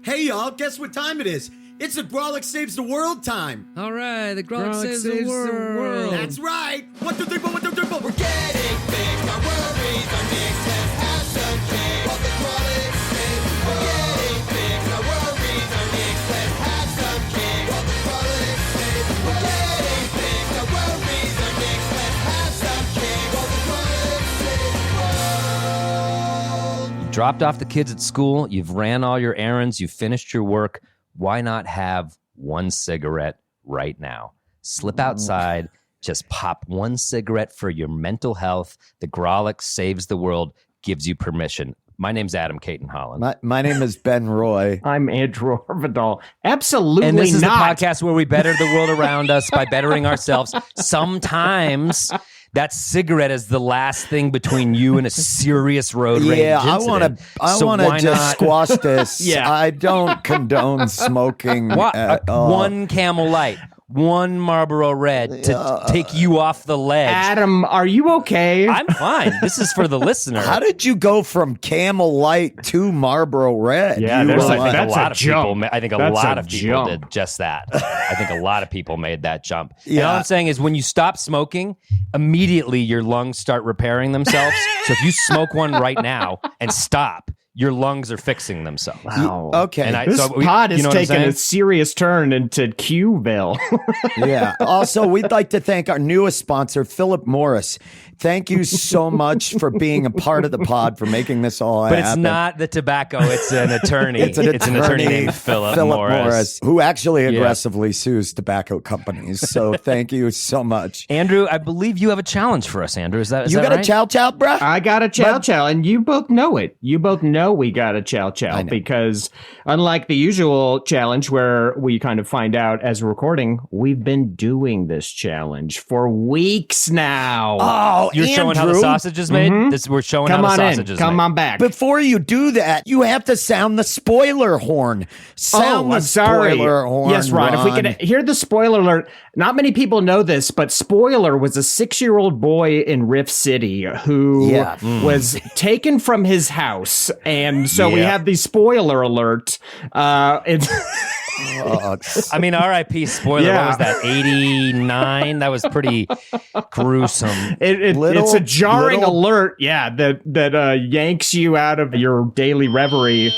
Hey, y'all, guess what time it is? It's the Grolic Saves the World time. All right, the Grolic saves the world. That's right. 1, 2, 3, 4, 1, 2, 3, 4. We're getting fixed, our worries are nixed. Let's have some cake. While the Grolic saves the world. We're getting fixed, our worries are nixed. Let's have some cake. While the Grolic saves the world. We're getting fixed, our worries are nixed. Let's have some cake. While the Grolic saves the world. Dropped off the kids at school, you've ran all your errands, you've finished your work. Why not have one cigarette right now? Slip outside, just pop one cigarette for your mental health. The Grolic Saves the World gives you permission. My name's Adam Caton Holland. My name is Ben Roy. I'm Andrew Orvidal. Absolutely not. And this is the podcast where we better the world around us by bettering ourselves. Sometimes that cigarette is the last thing between you and a serious road rage incident. I want to just squash this. Yeah. I don't condone smoking at all. One Camel Light, one Marlboro Red to take you off the ledge. Adam, are you okay? I'm fine. This is for the listener. How did you go from Camel Light to Marlboro Red? Yeah, You there's were like- I think that's a lot a of people. jump. I think a That's lot a of people jump. did just that. I think a lot of people made that jump. And Yeah. all I'm saying is, when you stop smoking, immediately your lungs start repairing themselves. So if you smoke one right now and stop, your lungs are fixing themselves. Wow. Okay. And This pod is you know what I'm taking saying? a serious turn into Q-ville. Yeah. Also, we'd like to thank our newest sponsor, Philip Morris. Thank you so much for being a part of the pod, for making this all But happen. it's not the tobacco. It's an attorney. It's an attorney named Philip Morris. who actually aggressively sues tobacco companies. So thank you so much. Andrew, I believe you have a challenge for us, Andrew. Is that You got right? a chow, bruh? I got a chow, and you both know it. You both know we got a chow I know. because unlike the usual challenge where we kind of find out as we're recording, we've been doing this challenge for weeks now. Oh, You're showing how the Andrew, sausage is made? We're showing Come how on the in. sausage is Come made. on back. Before you do that, you have to sound the spoiler horn. Sound the I'm sorry. spoiler horn. Yes, Ron. If we could hear the spoiler alert. Not many people know this, but Spoiler was a 6-year-old boy in Rift City who was taken from his house, and so we have the spoiler alert. It's I mean, R.I.P. Spoiler. Yeah. What was that? 89. That was pretty gruesome. it's a jarring little- alert, that yanks you out of your daily reverie.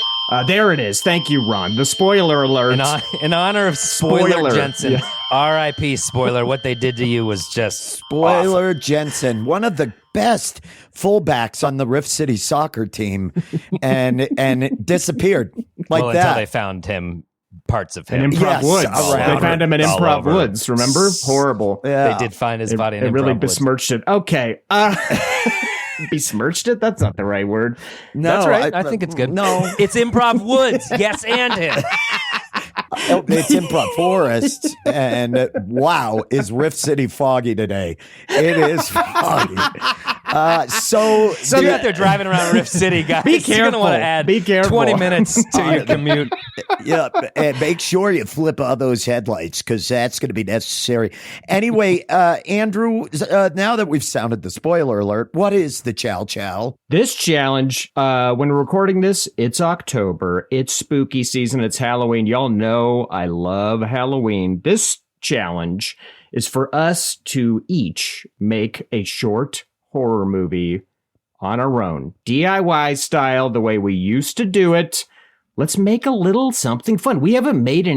There it is. Thank you, Ron. The spoiler alert. In honor of Spoiler, Spoiler. Jensen, Yeah. R.I.P. Spoiler. What they did to you was just Spoiler Jensen, one of the best fullbacks on the Rift City soccer team, and it disappeared like well, that. until they found him, parts of in him. Improv Yes, Woods. around They found him in all Improv over. Woods. Remember? Horrible. Yeah. They did find his body in It really Improv Woods. besmirched it. Okay. Besmirched it? That's not the right word. No, That's right. I think it's good. No, It's Improv Woods. Yes, and him. it's Improv Forest, and wow, is Rift City foggy today? It is foggy. So You're out there driving around Rift City, guys. Be You're going to careful. want to add Be careful. 20 minutes to your commute. yeah, and make sure you flip all those headlights, because that's going to be necessary. Anyway, Andrew, now that we've sounded the spoiler alert, what is the chow chow? This challenge, when we're recording this, it's October. It's spooky season. It's Halloween. Y'all know I love Halloween. This challenge is for us to each make a short horror movie on our own. DIY style, the way we used to do it. Let's make a little something fun. We haven't made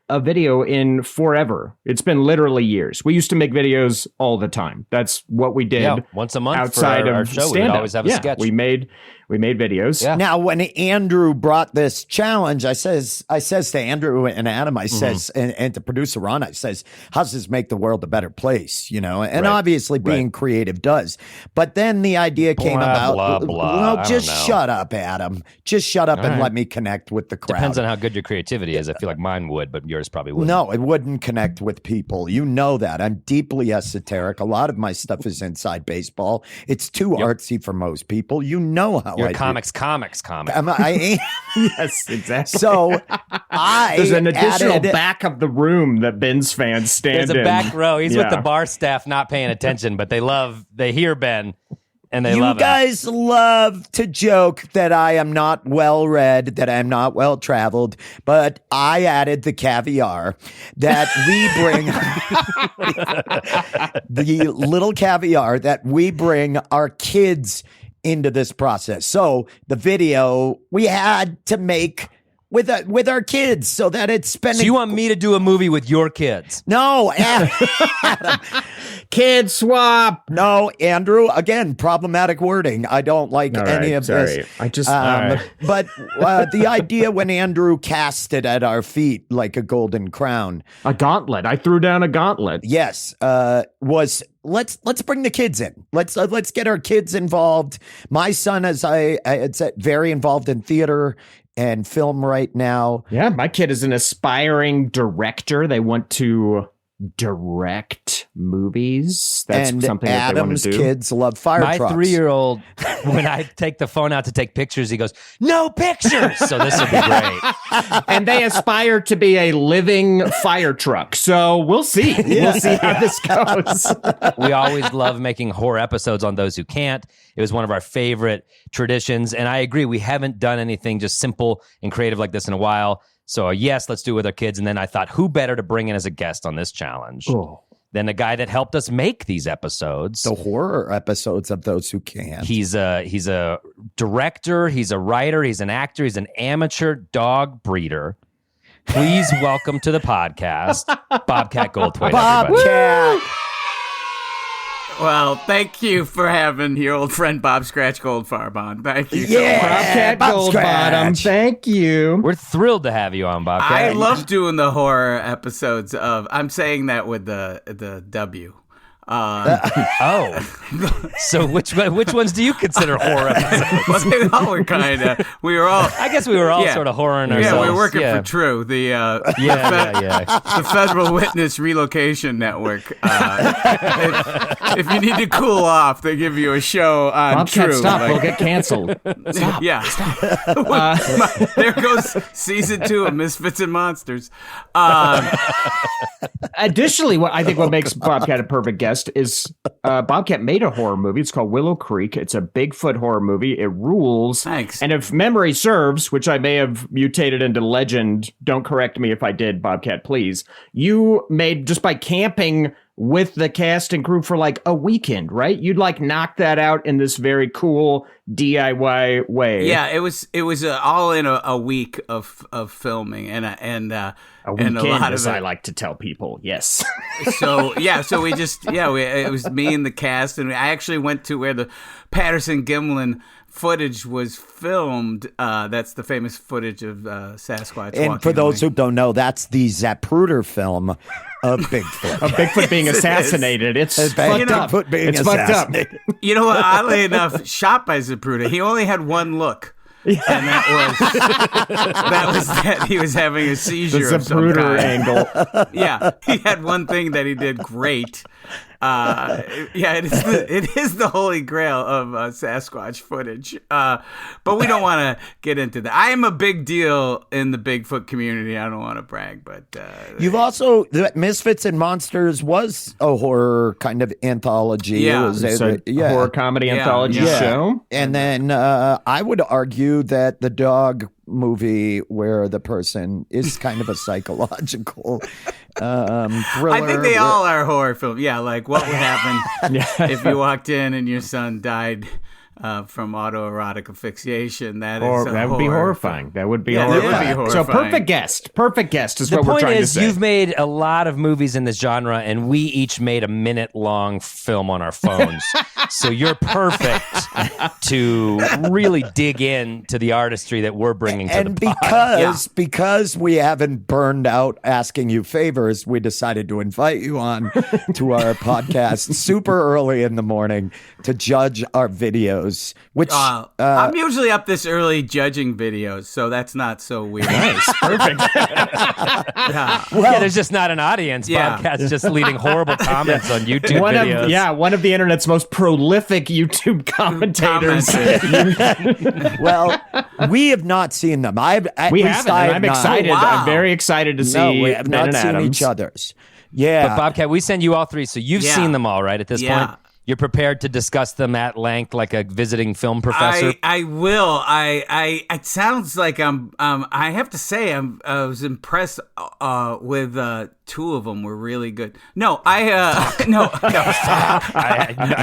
a video in forever. It's been literally years. We used to make videos all the time. That's what we did. Yeah, once a month outside for our of show, we would stand-up. always have a sketch. We made videos. Yeah. Now, when Andrew brought this challenge, I says to Andrew and Adam, I says, and to producer Ron, I says, how's this make the world a better place? You know, and Right. obviously being creative does. But then the idea came Blah, about. blah, blah. I No, don't just know. shut up, Adam. Just shut up All and right. let me connect with the crowd. Depends on how good your creativity is. I feel like mine would, but yours probably wouldn't. No, it wouldn't connect with people. You know that. I'm deeply esoteric. A lot of my stuff is inside baseball. It's too artsy for most people. You know how You're I a comics comic. I am. Yes, exactly. So There's an additional added, back of the room that Ben's fans stand There's in. a back row. He's with Yeah. the bar staff not paying attention, but they hear Ben. And they you love guys love to joke that I am not well read, that I am not well traveled, but I added the caviar that we bring, the little caviar that we bring our kids into this process. So the video we had to make with our kids so that it's spending. So you want me to do a movie with your kids? No, Kid swap. No, Andrew, again, problematic wording. I don't like any of this. I just, But the idea when Andrew cast it at our feet like a golden crown. a gauntlet. I threw down a gauntlet. Yes, was let's bring the kids in. Let's get our kids involved. My son, as I had said, very involved in theater and film right now. Yeah, my kid is an aspiring director. They want to direct movies. That's and something that they want Adam's to do. kids love fire My trucks. 3-year-old, when I take the phone out to take pictures, he goes, "No pictures." So this will be great. And they aspire to be a living fire truck. So we'll see. We'll see how this goes. We always love making horror episodes on those who can't. It was one of our favorite traditions. And I agree, we haven't done anything just simple and creative like this in a while. So yes, let's do it with our kids. And then I thought, who better to bring in as a guest on this challenge than the guy that helped us make these episodes? The horror episodes of those who can't. He's a director, he's a writer, he's an actor, he's an amateur dog breeder. Please welcome to the podcast, Bobcat Goldthwait. everybody. Bobcat. Well, thank you for having your old friend Bob Scratch Goldfarb on. Thank you. Yeah. Bobcat Bob Goldbottom. Scratch. Thank you. We're thrilled to have you on, Bobcat. I love doing the horror episodes of. I'm saying that with the W. Oh, so which ones do you consider horror episodes? Well, they all were kind of. We were all. I guess we were all Yeah. sort of horroring ourselves. Yeah, we were working Yeah. for True, the Yeah. Federal Witness Relocation Network. If you need to cool off, they give you a show on Bobcat, True. stop. like- We'll get canceled. Yeah. There goes season 2 of Misfits and Monsters. Additionally, what makes Bobcat a perfect guest is Bobcat made a horror movie. It's called Willow Creek. It's a Bigfoot horror movie. It rules. Thanks. And if memory serves, which I may have mutated into legend, don't correct me if I did, Bobcat, please. You made, just by camping with the cast and crew for like a weekend, right? You'd like knock that out in this very cool DIY way. Yeah, it was all in a week of filming and A and weekend, a lot as of I it. like to tell people. Yes. So we just it was me and the cast, and I actually went to where the Patterson Gimlin footage was filmed. That's the famous footage of Sasquatch. And walking for those away. who don't know, that's the Zapruder film of Bigfoot. A Bigfoot being assassinated. It's fucked up. Bigfoot being It's fucked up. assassinated. You know what? Oddly enough, shot by Zapruder, he only had one look. And that was that he was having a seizure The of some Zapruder kind. angle. Yeah, he had one thing that he did great. It is the holy grail of Sasquatch footage. But we don't want to get into that. I am a big deal in the Bigfoot community. I don't want to brag, but You've also, the Misfits and Monsters was a horror kind of anthology. Yeah. It was It's a horror comedy anthology yeah. show. And then I would argue that the dog movie where the person is kind of a psychological thriller. I think they all are horror films. Yeah, like what would happen if you walked in and your son died from autoerotic asphyxiation. That That would be horrifying. That would be Yeah, that would horrifying. be horrifying. So perfect guest. Perfect guest is The what we're point trying is, to say. you've made a lot of movies in this genre, and we each made a minute-long film on our phones. So you're perfect to really dig into the artistry that we're bringing to And the pod. because we haven't burned out asking you favors, we decided to invite you on to our podcast super early in the morning to judge our videos, which I'm usually up this early judging videos, so that's not so weird. Nice. Perfect. Yeah. Yeah, there's just not an audience. Yeah. Bobcat's just leaving horrible comments on YouTube one videos. of one of the internet's most prolific YouTube commentators. well, we have not seen them. We haven't, and I'm excited. Oh, wow. I'm very excited to see No, we have Ben not and seen Adams. each other's. Yeah, But Bobcat, we send you all three, so you've Yeah. seen them all, right, at this Yeah. point? You're prepared to discuss them at length like a visiting film professor? I will. It sounds like I have to say I was impressed with two of them were really good. No, no.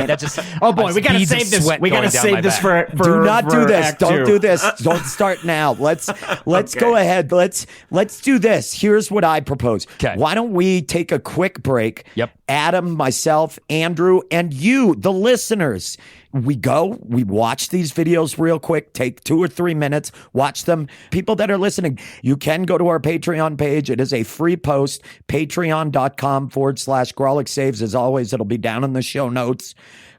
That just, oh boy, we gotta save this. We gotta save this for do not do this. Act Don't two. do this. Don't start now. Let's go ahead. Let's do this. Here's what I propose. Okay. Why don't we take a quick break? Yep. Adam, myself, Andrew, and you, the listeners. We watch these videos real quick, take 2 or 3 minutes, watch them. People that are listening, you can go to our Patreon page. It is a free post, patreon.com/Grawlix Saves. As always, it'll be down in the show notes.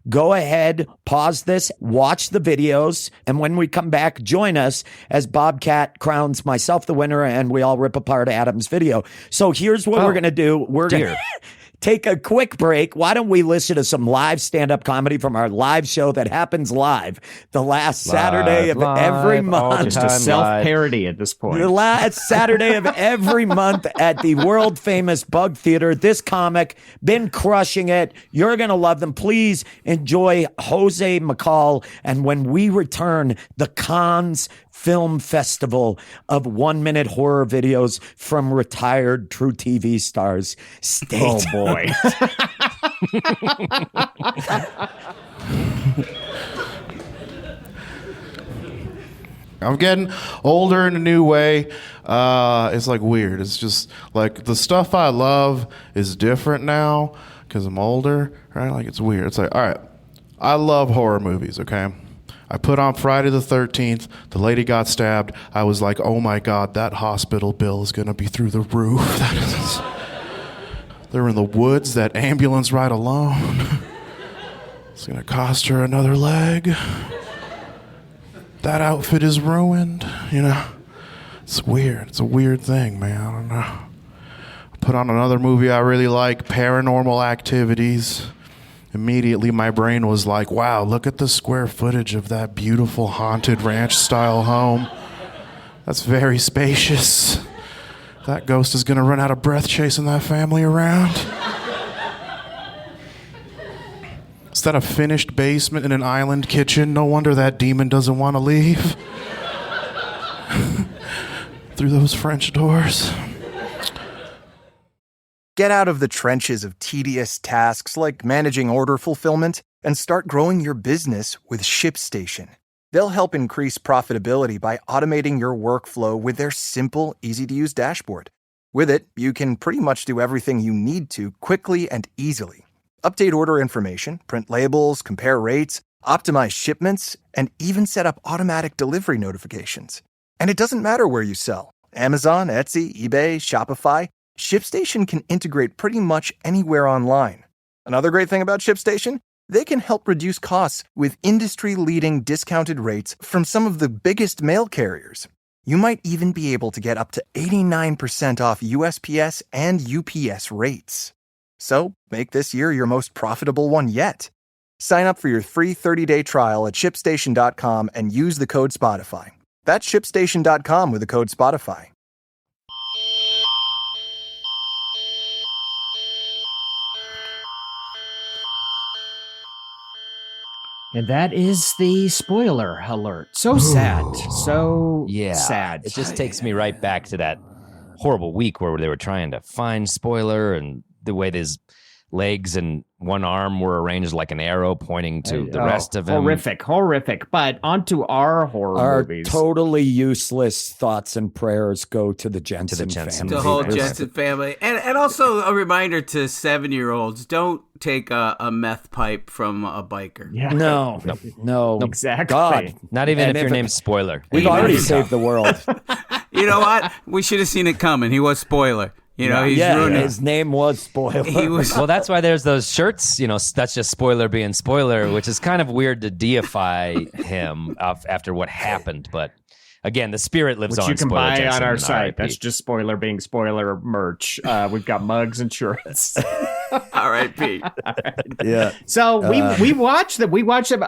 Go ahead, pause this, watch the videos, and when we come back, join us as Bobcat crowns myself the winner, and we all rip apart Adam's video. So here's what we're going to do. We're going to take a quick break. Why don't we listen to some live stand-up comedy from our live show that happens live the last Saturday of every month. Just a self-parody at this point. The last Saturday of every month at the world-famous Bug Theater. This comic, been crushing it. You're going to love them. Please enjoy Jose McCall. And when we return, the Cannes Film Festival of 1-minute horror videos from retired True TV stars. Stay tuned. Oh, boy. I'm getting older in a new way. It's like weird. It's just like the stuff I love is different now because I'm older, right? Like it's weird. It's like, all right, I love horror movies, okay? I put on Friday the 13th. The lady got stabbed. I was like, oh my God, that hospital bill is going to be through the roof. That is... They're in the woods, that ambulance ride alone. It's going to cost her another leg. That outfit is ruined, you know. It's weird. It's a weird thing, man. I don't know. I put on another movie I really like, Paranormal Activities. Immediately my brain was like, wow, look at the square footage of that beautiful haunted ranch-style home. That's very spacious. That ghost is going to run out of breath chasing that family around. Is that a finished basement in an island kitchen? No wonder that demon doesn't want to leave. Through those French doors. Get out of the trenches of tedious tasks like managing order fulfillment and start growing your business with ShipStation. They'll help increase profitability by automating your workflow with their simple, easy-to-use dashboard. With it, you can pretty much do everything you need to quickly and easily. Update order information, print labels, compare rates, optimize shipments, and even set up automatic delivery notifications. And it doesn't matter where you sell. Amazon, Etsy, eBay, Shopify, ShipStation can integrate pretty much anywhere online. Another great thing about ShipStation? They can help reduce costs with industry-leading discounted rates from some of the biggest mail carriers. You might even be able to get up to 89% off USPS and UPS rates. So, make this year your most profitable one yet. Sign up for your free 30-day trial at ShipStation.com and use the code Spotify. That's ShipStation.com with the code Spotify. And that is the spoiler alert. So sad. So sad. It just takes me right back to that horrible week where they were trying to find spoiler and the way his legs and one arm were arranged like an arrow pointing to the rest of him. Horrific. But onto our horror movies. Totally useless thoughts and prayers go to the Jensen family. The whole Jensen family. And also a reminder to 7-year-olds, don't take a meth pipe from a biker. Yeah. No. Exactly. God. Not even if your name's Spoiler. We've already saved the world. You know what? We should have seen it coming. He was Spoiler. You know, he's ruining his name was Spoiler. Well, that's why there's those shirts, you know, that's just Spoiler being Spoiler, which is kind of weird to deify him after what happened. But again, the spirit lives on. Which you can Spoiler buy Jensen on our and site. RIP. That's just Spoiler being Spoiler merch. We've got mugs and shirts. R.I.P. Yeah. So we watched them. We watched them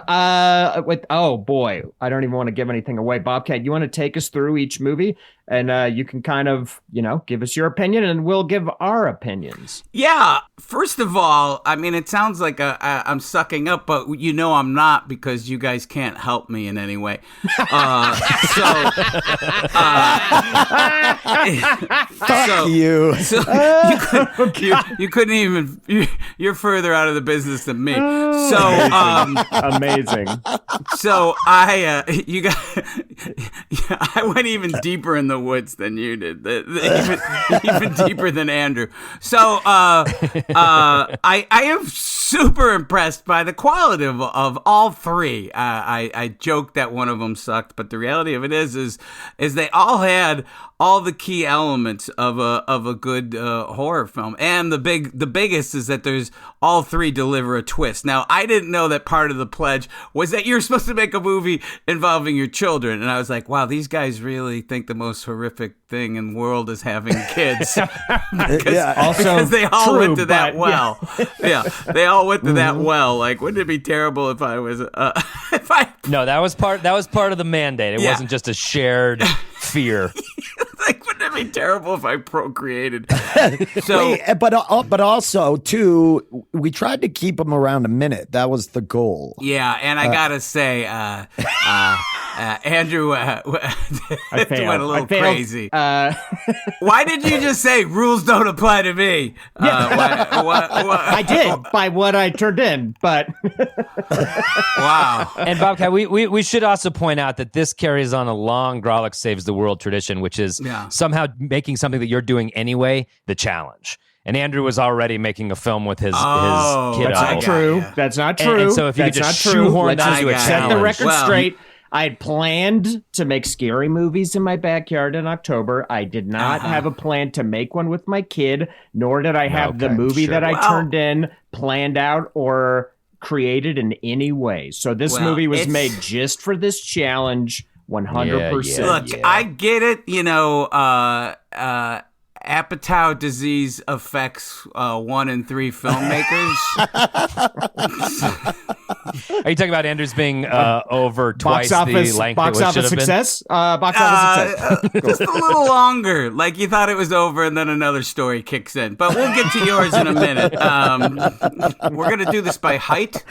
with, oh boy, I don't even want to give anything away. Bobcat, you want to take us through each movie? And you can kind of, you know, give us your opinion and we'll give our opinions. Yeah. First of all, I mean, it sounds like I'm sucking up, but I'm not because you guys can't help me in any way. Fuck you. So you couldn't even. You're further out of the business than me. So Amazing. So I went even deeper in the woods than you did, even deeper than Andrew. So I am super impressed by the quality of all three. I joked that one of them sucked, but the reality of it is they all had all the key elements of a good horror film, and the biggest is that there's all three deliver a twist. Now, I didn't know that part of the pledge was that you're supposed to make a movie involving your children, and I was like, wow, these guys really think the most horrific thing in the world is having kids. because they all went to that well. Yeah, they all went to that well. Like, wouldn't it be terrible if I was if I? No, that was part of the mandate. It wasn't just a shared fear. Like, wouldn't it be terrible if I procreated? So, Wait, but also too, we tried to keep them around a minute. That was the goal. yeah, and I gotta say, Andrew went a little crazy. Why did you just say rules don't apply to me? I did by what I turned in, but Wow. And Bobcat, we should also point out that this carries on a long Grolic Saves the World tradition, which is somehow making something that you're doing anyway the challenge. And Andrew was already making a film with his kid. that's not true. That's not true. And so if you could just shoehorn that into a set the challenge. record straight. I had planned to make scary movies in my backyard in October. I did not have a plan to make one with my kid, nor did I have the movie that I turned in planned out or created in any way. So this movie was made just for this challenge, 100%. Look, I get it. Apatow disease affects 1 in 3 filmmakers. Are you talking about Andrews being over twice the length box it office should have success? Box office success. Just a little longer. Like you thought it was over, and then another story kicks in. But we'll get to yours in a minute. We're gonna do this by height.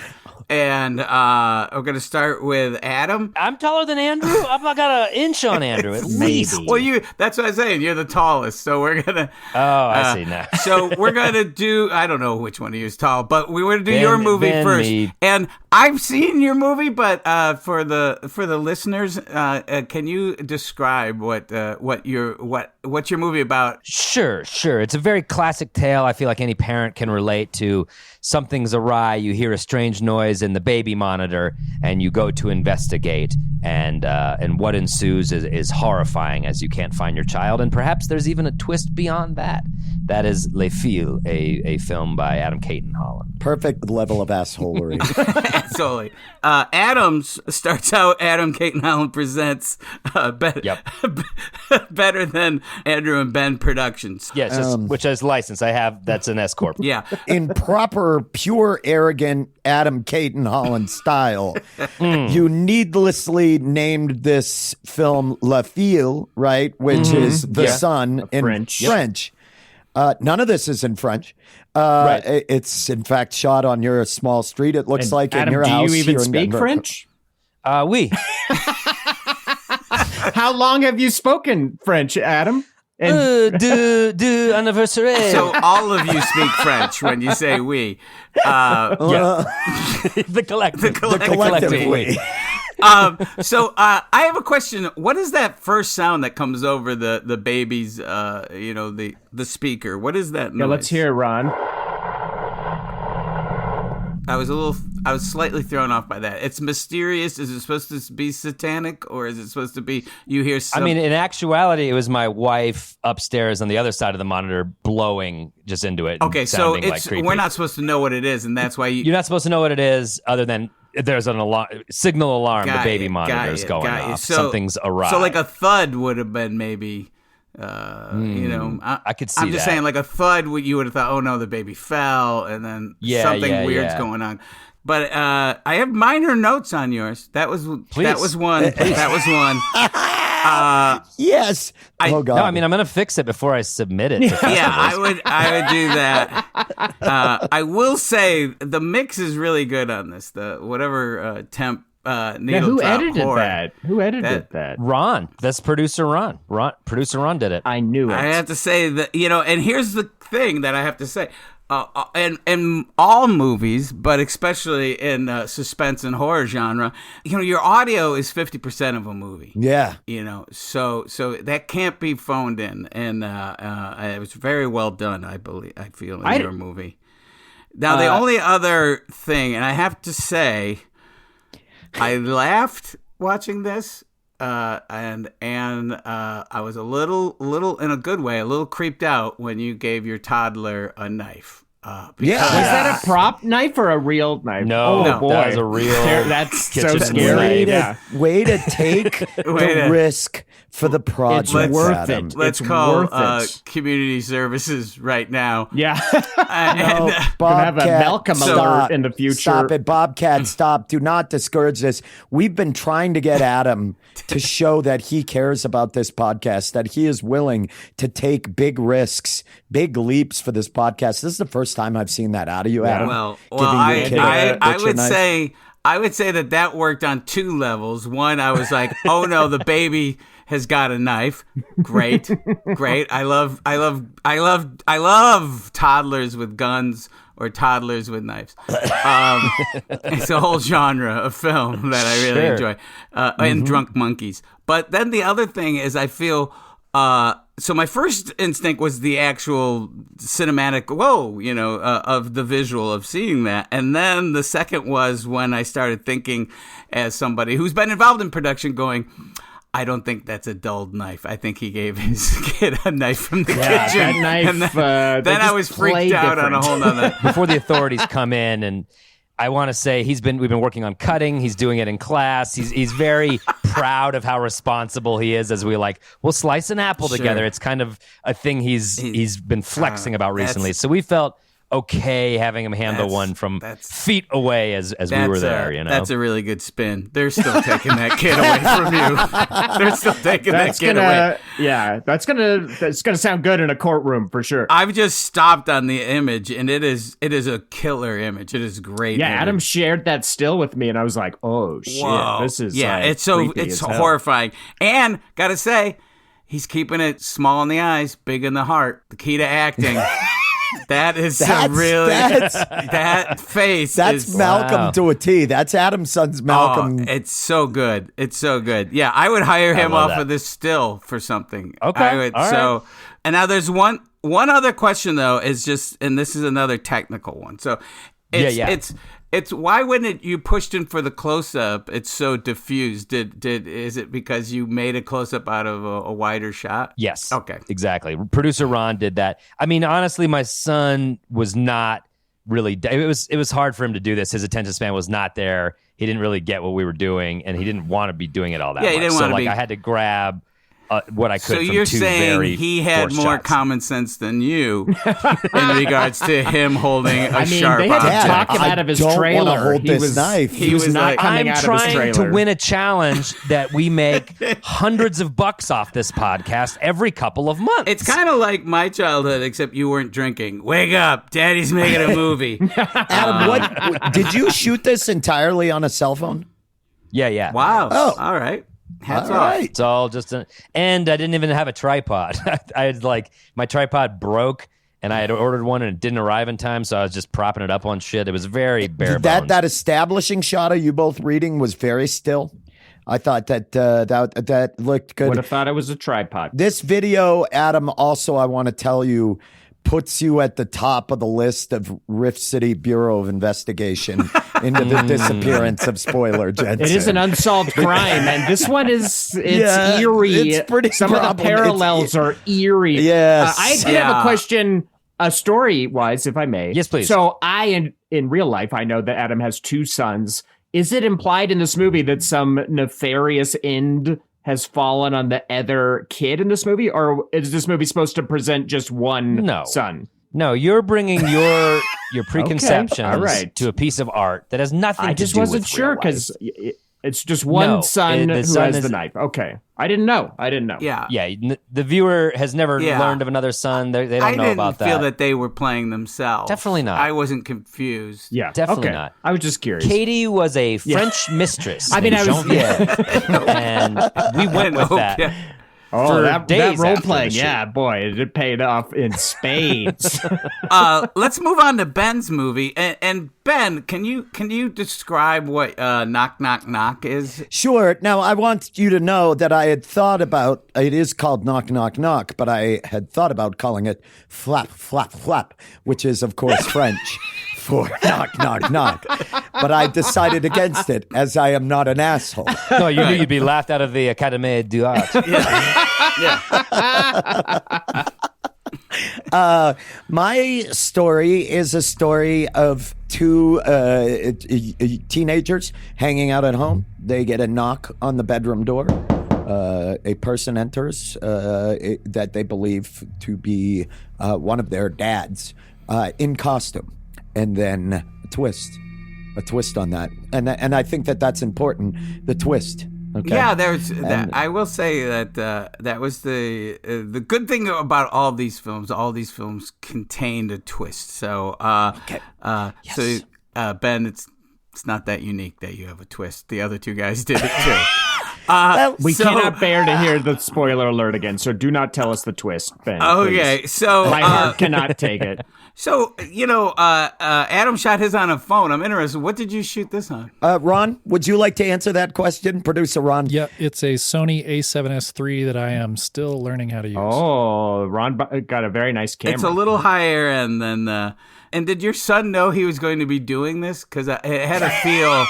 And we're going to start with Adam. I'm taller than Andrew. I've got an inch on Andrew at least. Well, that's what I'm saying. You're the tallest. So we're going to... Oh, I see now. So we're going to do... I don't know which one of you is tall, but we want to do your movie first. Me. And I've seen your movie, but for the listeners, can you describe what what's your movie about? Sure. It's a very classic tale. I feel like any parent can relate to. Something's awry. You hear a strange noise in the baby monitor, and you go to investigate. And what ensues is horrifying as you can't find your child. And perhaps there's even a twist beyond that. That is Les Fils, a film by Adam Caton Holland. Perfect level of assholery. Absolutely. Adams starts out. Adam Caton Holland presents better than Andrew and Ben Productions. Yes, which is licensed. I have. That's an S corp. Yeah. In proper, pure, arrogant Adam Caton Holland style, you needlessly named this film La Fille, right? Which is the sun in French. None of this is in French. Right. It's in fact shot on your small street. It looks like Adam, in your house. do you even here speak in Denver. French? Oui. How long have you spoken French, Adam? Du anniversaire. So all of you speak French when you say we. The collective we. So I have a question. What is that first sound that comes over the baby's, the speaker? What is that noise? Yeah, let's hear it, Ron. I was slightly thrown off by that. It's mysterious. Is it supposed to be satanic, or is it supposed to be you hear some... I mean, in actuality, it was my wife upstairs on the other side of the monitor blowing just into it. Okay, so we're not supposed to know what it is, and that's why you're not supposed to know what it is, other than there's an signal alarm. The baby monitor is going off. Something's awry. So like a thud would have been maybe... I could see I'm just that. saying, like a thud, you would have thought, oh no, the baby fell, and then something weird's going on. But I have minor notes on yours. That was one. That was one. Yes. Oh God. No, I mean I'm gonna fix it before I submit it. To Yeah, festivals. I would do that. I will say the mix is really good on this. The whatever temp needle who drop edited horror. that? Who edited that? Ron, that's producer Ron. Producer Ron did it. I knew it. I have to say that and here's the thing that I have to say. In all movies, but especially in suspense and horror genre, your audio is 50% of a movie. Yeah. So that can't be phoned in, and it was very well done. I feel in your movie. Now the only other thing, and I have to say, I laughed watching this. And I was a little in a good way, a little creeped out when you gave your toddler a knife. Was that a prop knife or a real knife? No, oh, boy. that was a real. That's so kitchen scary. knife. Way to take the risk for the project. It's worth Adam. it. Let's It's call worth it. community services right now. Yeah. And, Gonna have a Malcolm alert in the future. Stop it, Bobcat. Stop. Do not discourage this. We've been trying to get Adam to show that he cares about this podcast, that he is willing to take big risks, big leaps for this podcast. This is the first time I've seen that out of you, Adam. Well, Giving your kid a I butcher would knife. say that worked on two levels. One, I was like, oh no, the baby has got a knife. Great. I love toddlers with guns or toddlers with knives. It's a whole genre of film that I really enjoy. And drunk monkeys. But then the other thing is I feel, so my first instinct was the actual cinematic, of the visual of seeing that. And then the second was when I started thinking as somebody who's been involved in production going, I don't think that's a dulled knife. I think he gave his kid a knife from the kitchen. That knife, And then I was freaked out on a whole nother. Before the authorities come in, and I want to say we've been working on cutting. He's doing it in class. He's very proud of how responsible he is as we'll slice an apple together. It's kind of a thing he's been flexing about recently. So we felt okay having him handle one from feet away as we were there. That's a really good spin. They're still taking that kid away from you. They're still taking that kid away. Yeah, that's gonna sound good in a courtroom for sure. I've just stopped on the image, and it is a killer image. It is great. Yeah, image. Adam shared that still with me, and I was like, "Oh shit, Whoa. this is it's horrifying." And gotta say, he's keeping it small in the eyes, big in the heart. The key to acting. That is that face. That's Malcolm to a T. That's Adam's son's Malcolm. Oh, it's so good. It's so good. Yeah, I would hire him off that. of this still for something. Okay. I would, All right. And now there's one other question though. Is just, and this is another technical one. So, it's why wouldn't you pushed in for the close up? It's so diffused. Is it because you made a close up out of a wider shot? Yes. Okay. Exactly. Producer Ron did that. I mean, honestly, my son was not really. It was hard for him to do this. His attention span was not there. He didn't really get what we were doing, and he didn't want to be doing it all that much. He didn't want to be. I had to grab what I could. So from you're two saying very he had forced more shots. common sense than you in regards to him holding a sharp they had to object. talk him out of his don't trailer. wanna hold He this was- knife. He was not like, coming I'm out of his trying trailer. to win a challenge that we make hundreds of bucks off this podcast every couple of months. It's kind of like my childhood, except you weren't drinking. Wake up, Daddy's making a movie. Adam, what did you shoot this entirely on a cell phone? yeah. Wow. Oh. All right. Hats All off. right. It's all just and I didn't even have a tripod. I had my tripod broke, and I had ordered one and it didn't arrive in time, so I was just propping it up on shit. It was very bare bones. That establishing shot of you both reading was very still. I thought that looked good. Would have thought it was a tripod. This video, Adam, also I want to tell you, puts you at the top of the list of Rift City Bureau of Investigation into the disappearance of Spoiler Jensen. It is an unsolved crime, and this one is Yeah, eerie. it's pretty Some of the problematic. parallels are eerie. Yes. I did have a question, story-wise, if I may. Yes, please. So in real life, I know that Adam has two sons. Is it implied in this movie that some nefarious end has fallen on the other kid in this movie, or is this movie supposed to present just one son? No, you're bringing your preconceptions all right. to a piece of art that has nothing I to just do wasn't with sure real life. because It's just one No, son the who son has is- the knife. Okay. I didn't know. Yeah. Yeah, the viewer has never Yeah. learned of another son. They don't I know didn't about feel that. that they were playing themselves. Definitely not. I wasn't confused. Yeah. Definitely okay. not. I was just curious. Katie was a French mistress. I mean, named I was- Jean-Pierre, and we went with that. Yeah. Oh, for that days role after playing, the shoot. yeah, boy, it paid off in spades. Let's move on to Ben's movie. And Ben, can you describe what Knock Knock Knock is? Sure. Now, I want you to know that I had thought about, it is called Knock Knock Knock, but I had thought about calling it Flap Flap Flap, which is, of course, French for knock knock knock. But I decided against it, as I am not an asshole. No, you knew you'd be laughed out of the Académie du Art. My story is a story of two teenagers hanging out at home. They get a knock on the bedroom door. A person enters that they believe to be one of their dads in costume, and then a twist on that, and I think that that's important. The twist. Okay. Yeah, there's. I will say that that was the good thing about all these films. All these films contained a twist. So, so Ben, it's not that unique that you have a twist. The other two guys did it too. We cannot bear to hear the spoiler alert again, so do not tell us the twist, Ben. Okay, please. so My heart cannot take it. So Adam shot his on a phone. I'm interested. What did you shoot this on? Ron, would you like to answer that question, producer Ron? Yeah, it's a Sony A7S III that I am still learning how to use. Oh, Ron got a very nice camera. It's a little higher end than. And did your son know he was going to be doing this? Because it had a feel.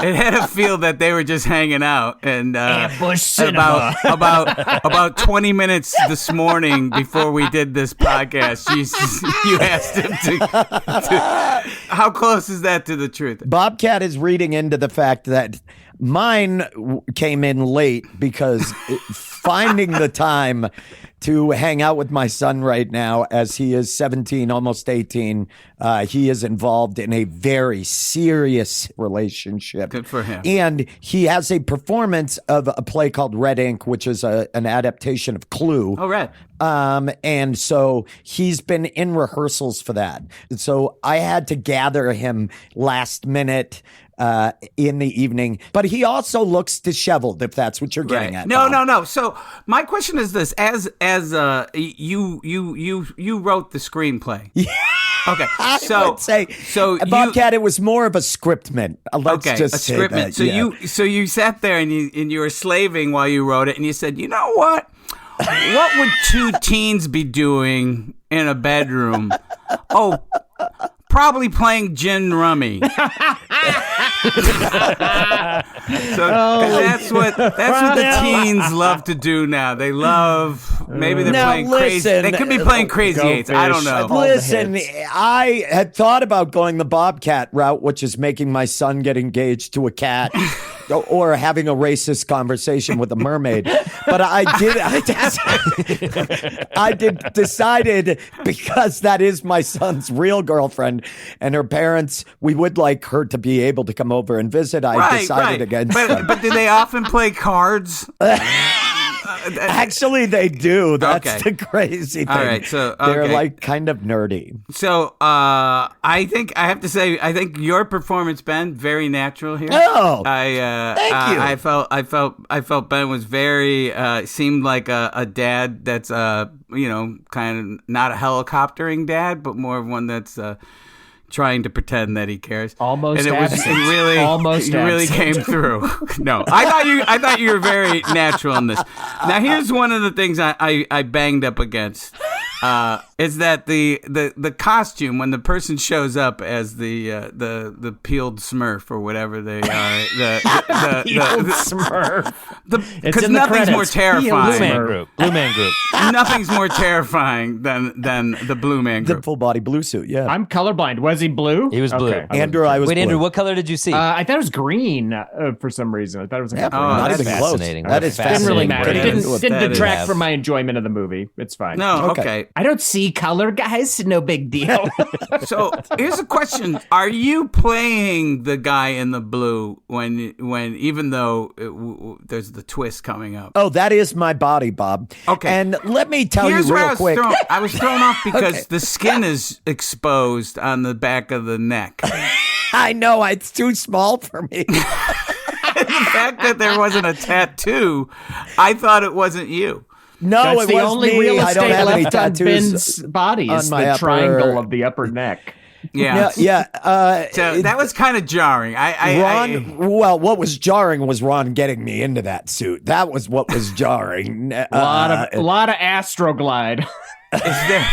It had a feel that they were just hanging out, and Ambush cinema. about 20 minutes this morning before we did this podcast, you asked him to. How close is that to the truth? Bobcat is reading into the fact that mine came in late because finding the time to hang out with my son right now, as he is 17, almost 18. He is involved in a very serious relationship. Good for him. And he has a performance of a play called Red Ink, which is an adaptation of Clue. Oh, right. And so he's been in rehearsals for that. So I had to gather him last minute in the evening, but he also looks disheveled, if that's what you're getting at. No, Bob. no. So my question is this: as you wrote the screenplay. Okay, I would say, Bobcat, it was more of a scriptment. Let's just a say scriptment. that. So you sat there and you were slaving while you wrote it, and you said, you know what? What would two teens be doing in a bedroom? Oh, probably playing gin rummy. That's what the teens love to do now. They love maybe they're Now, playing crazy. listen, They could be playing Crazy Eights. I don't know. Listen, I had thought about going the Bobcat route, which is making my son get engaged to a cat. Or having a racist conversation with a mermaid, but I decided because that is my son's real girlfriend and her parents. We would like her to be able to come over and visit. I decided against. But do they often play cards? Actually, they do. That's the crazy thing. All right, so they're like kind of nerdy. So I think I have to say I think your performance, Ben, very natural here. Oh, thank you. I felt Ben was very seemed like a dad that's kind of not a helicoptering dad, but more of one that's trying to pretend that he cares. Almost, and it really came through. No, I thought you were very natural in this. Now, here's one of the things I banged up against. Is that the costume when the person shows up as the peeled Smurf or whatever they are, the peeled Smurf. Because nothing's more terrifying. Blue Man Group. Nothing's more terrifying than the Blue Man Group. The full body blue suit. Yeah, I'm colorblind. Was he blue? He was blue. Okay. Andrew, I was. Wait, blue. Andrew, what color did you see? I thought it was green for some reason. I thought it was a not that's even close. fascinating. That is Didn't really matter. It That is- didn't that detract is- from my enjoyment of the movie. It's fine. No, Okay. okay. I don't see RGB color, guys. No big deal. So here's a question: are you playing the guy in the blue when even though there's the twist coming up? Oh, that is my body, Bob. Okay. And let me tell Here's you where real quick. I was thrown off because the skin is exposed on the back of the neck. I know it's too small for me. The fact that there wasn't a tattoo, I thought it wasn't you. No, That's it the was only me. real I don't estate have any left on tattoos Ben's body is on my the upper- triangle of the upper neck. Yeah. So that was kind of jarring. Ron, well, what was jarring was Ron getting me into that suit. That was what was jarring. A lot of Astroglide. Is there,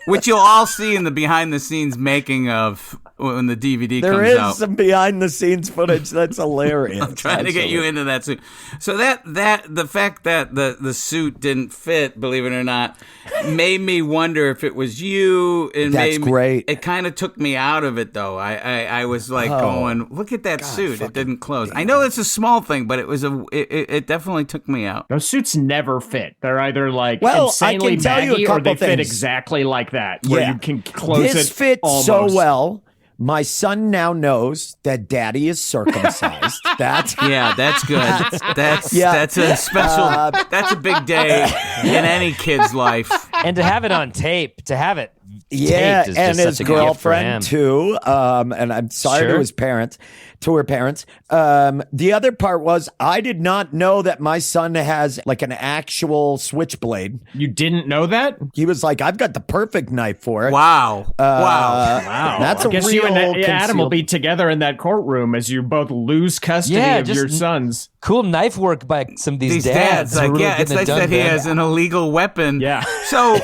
which you'll all see in the behind the scenes making of when the DVD There comes is out. some behind the scenes footage that's hilarious. I'm trying to get you into that suit. So that the fact that the suit didn't fit, believe it or not, made me wonder if it was you. That's great. It kind of took me out of it, though. I was like going, look at that suit. It didn't close. I know it's a small thing, but it definitely took me out. Those suits never fit. They're either like Well, insanely I can tell you a baggy or they couple fit things. exactly like that, where you can close this it fits almost. so well. My son now knows that daddy is circumcised. That's Good. That's a special. That's a big day in any kid's life. And to have it on tape, taped yeah, is and just his such a gift for him. girlfriend too. And I'm sorry Sure. to her parents. The other part was I did not know that my son has like an actual switchblade. You didn't know that? He was like, "I've got the perfect knife for it." Wow! Wow. That's I a guess real you and Adam will concealed- be together in that courtroom as you both lose custody of just your sons. Cool knife work by some of these dads, who are really it's getting it nice done, that he man. has an illegal weapon. Yeah. So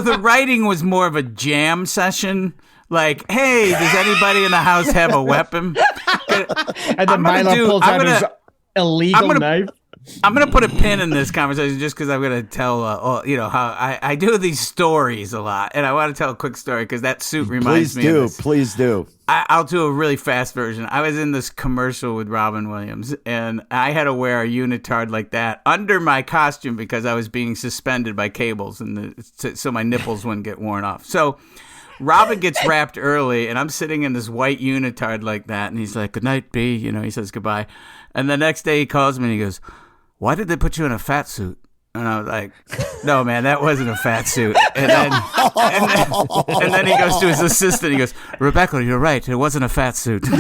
the writing was more of a jam session. Like, hey, does anybody in the house have a weppen? And then Milo pulls out his illegal knife. I'm going to put a pin in this conversation just because I'm going to tell, how I do these stories a lot. And I want to tell a quick story because that suit reminds me of this. Please do. I'll do a really fast version. I was in this commercial with Robin Williams, and I had to wear a unitard like that under my costume because I was being suspended by cables, so my nipples wouldn't get worn off. So Robin gets wrapped early, and I'm sitting in this white unitard like that, and he's like, "Good night, B." He says goodbye. And the next day he calls me and he goes, "Why did they put you in a fat suit?" And I was like, "No, man, that wasn't a fat suit." And then he goes to his assistant. He goes, "Rebecca, you're right. It wasn't a fat suit." So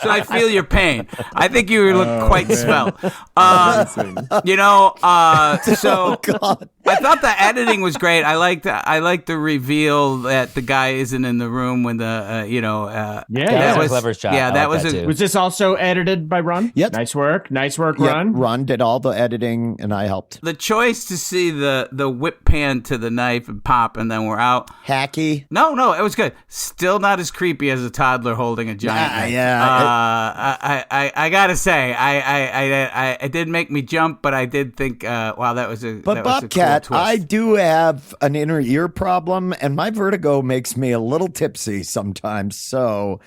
I feel your pain. I think you look quite swell. So I thought the editing was great. I liked the reveal that the guy isn't in the room when that that was a clever shot. Yeah, I that like was too. Was this also edited by Ron? Yep. Nice work, Yeah, Ron. Ron did all the editing, and I helped. the choice to see the whip pan to the knife and pop, and then we're out. Hacky. No, it was good. Still not as creepy as a toddler holding a giant knife. I gotta say, it did make me jump, but I did think, wow, that was a. But that was a Bobcat, cool twist. I do have an inner ear problem, and my vertigo makes me a little tipsy sometimes. So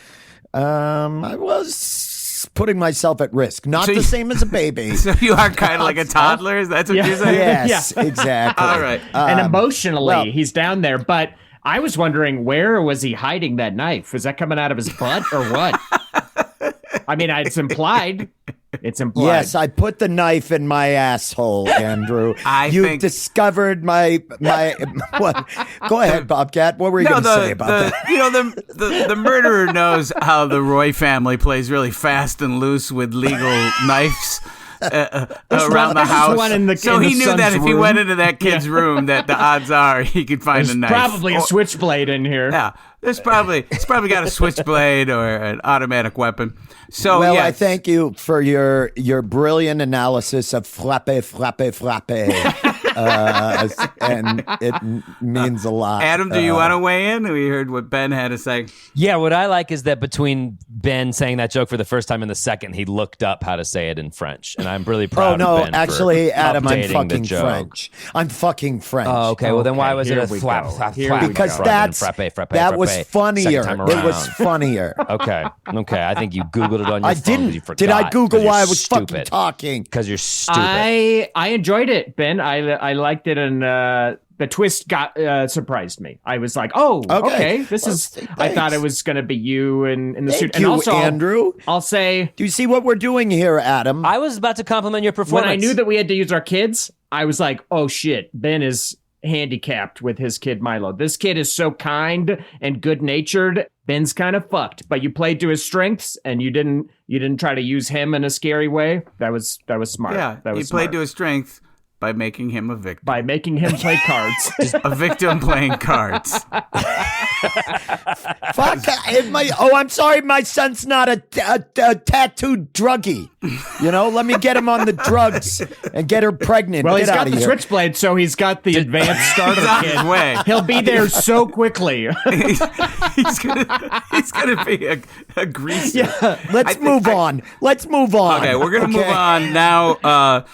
I was putting myself at risk. Not the same as a baby. So you are kind of like a toddler. Is that what you're saying? Yes, exactly. All right. And emotionally, well- he's down there. But I was wondering, where was he hiding that knife? Was that coming out of his butt or what? I mean, it's implied. It's implied. Yes, I put the knife in my asshole, Andrew. You've discovered my what? Go ahead, Bobcat. What were you going to say about that? The murderer knows how the Roy family plays really fast and loose with legal knives around the house. So he knew that if he went into that kid's room, that the odds are he could find a knife. Probably a switchblade in here. Yeah, it's probably got a switchblade or an automatic weapon. So well, yes. I thank you for your brilliant analysis of frappe, and it means a lot. Adam, do you want to weigh in? We heard what Ben had to say. Yeah, what I like is that between Ben saying that joke for the first time and the second, he looked up how to say it in French, and I'm really proud. Oh no, of Ben actually, for Adam, I'm updating the fucking joke. French. I'm fucking French. Oh, okay. Well, then why was it here a we flap, go. flap, Here flap? we Because go. that was Second funnier. time It was around. funnier. Okay. I think you Googled it on your I phone. didn't. You forgot Did I Google 'cause you're why I was fucking stupid. talking? Because you're stupid. I enjoyed it, Ben. I I liked it, and the twist got surprised me. I was like, oh, okay. This is. I thought it was going to be you in the suit. Thank you, and also, Andrew. I'll say, Do you see what we're doing here, Adam? I was about to compliment your performance. when I knew that we had to use our kids, I was like, oh shit, Ben is handicapped with his kid Milo. This kid is so kind and good-natured. Ben's kind of fucked, but you played to his strengths, and you didn't try to use him in a scary way. That was smart. Yeah, that was you smart. played to his strength by making him a victim. By making him play cards. A victim playing cards. Fuck. I'm sorry, my son's not a tattooed druggie. Let me get him on the drugs and get her pregnant. Well, Get he's out got of the here. switchblade, so he's got the advanced starter He's on kit. his way. He'll be there so quickly. he's gonna be a greaser. Yeah, let's move on. Let's move on. Okay, we're gonna move on now.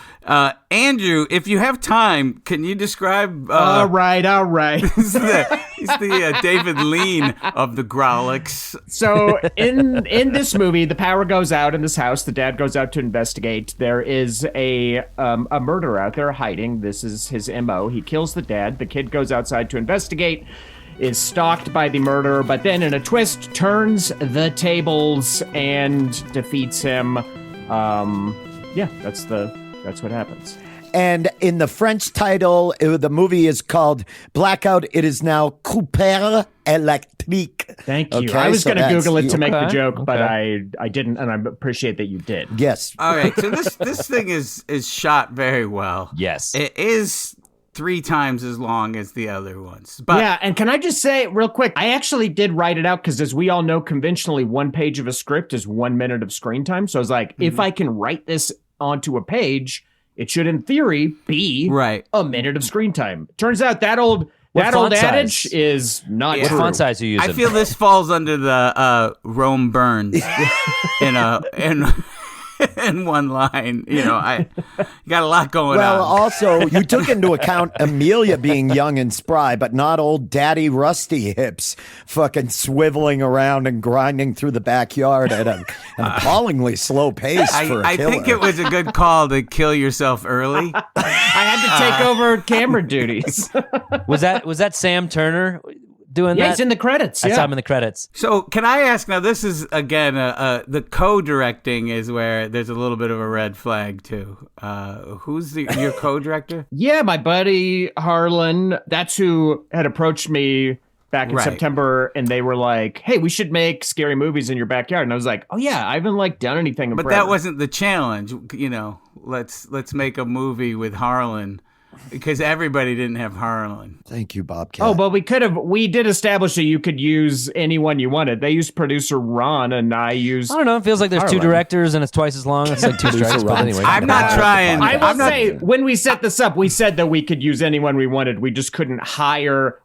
Andrew, if you have time, can you describe? All right. He's the David Lean of the Grolics. So in this movie, the power goes out in this house. The dad goes out to investigate. There is a murderer out there hiding. This is his MO. He kills the dad. The kid goes outside to investigate, is stalked by the murderer, but then in a twist turns the tables and defeats him. That's what happens. And in the French title, the movie is called Blackout. It is now Coupeur électrique. Thank you. Okay, I was so going to that's- Google it to make the Okay, joke, but okay. I didn't, and I appreciate that you did. Yes. All right, so this thing is shot very well. Yes. It is 3 times as long as the other ones. But Yeah, and can I just say real quick, I actually did write it out because as we all know, conventionally, 1 page of a script is 1 minute of screen time. So I was like, if I can write this onto a page, it should, in theory, be Right. a minute of screen time. Turns out that old font adage size? is not Yeah. What true. font size are you using? I feel this falls under the Rome Burns in one line. You got a lot going Well, on. also, you took into account Amelia being young and spry, but not old daddy Rusty hips fucking swiveling around and grinding through the backyard at an appallingly slow pace for a I killer. think it was a good call to kill yourself early. I had to take over camera duties. Was that Sam Turner doing Yeah, that? he's in the credits. I saw Yeah. him in the credits. So can I ask now? This is again the co-directing is where there's a little bit of a red flag too. Who's your co-director? Yeah, my buddy Harlan, that's who had approached me back in Right. September, and they were like, hey, we should make scary movies in your backyard. And I was like, oh yeah, I haven't done anything in But forever. that wasn't the challenge. Let's make a movie with Harlan because everybody didn't have Harlan. Thank you, Bobcat. Oh, but we did establish that you could use anyone you wanted. They used producer Ron, and I used... I don't know. It feels like there's 2 Harlan. directors and it's twice as long. It's like 2 strikes, but anyway. I'm not trying. I will I'm not- say, when we set this up, we said that we could use anyone we wanted. We just couldn't hire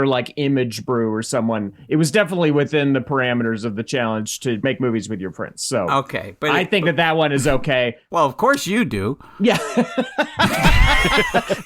like Image Brew or someone. It was definitely within the parameters of the challenge to make movies with your friends. So Okay, but I think that one is okay. well, of course you do. Yeah.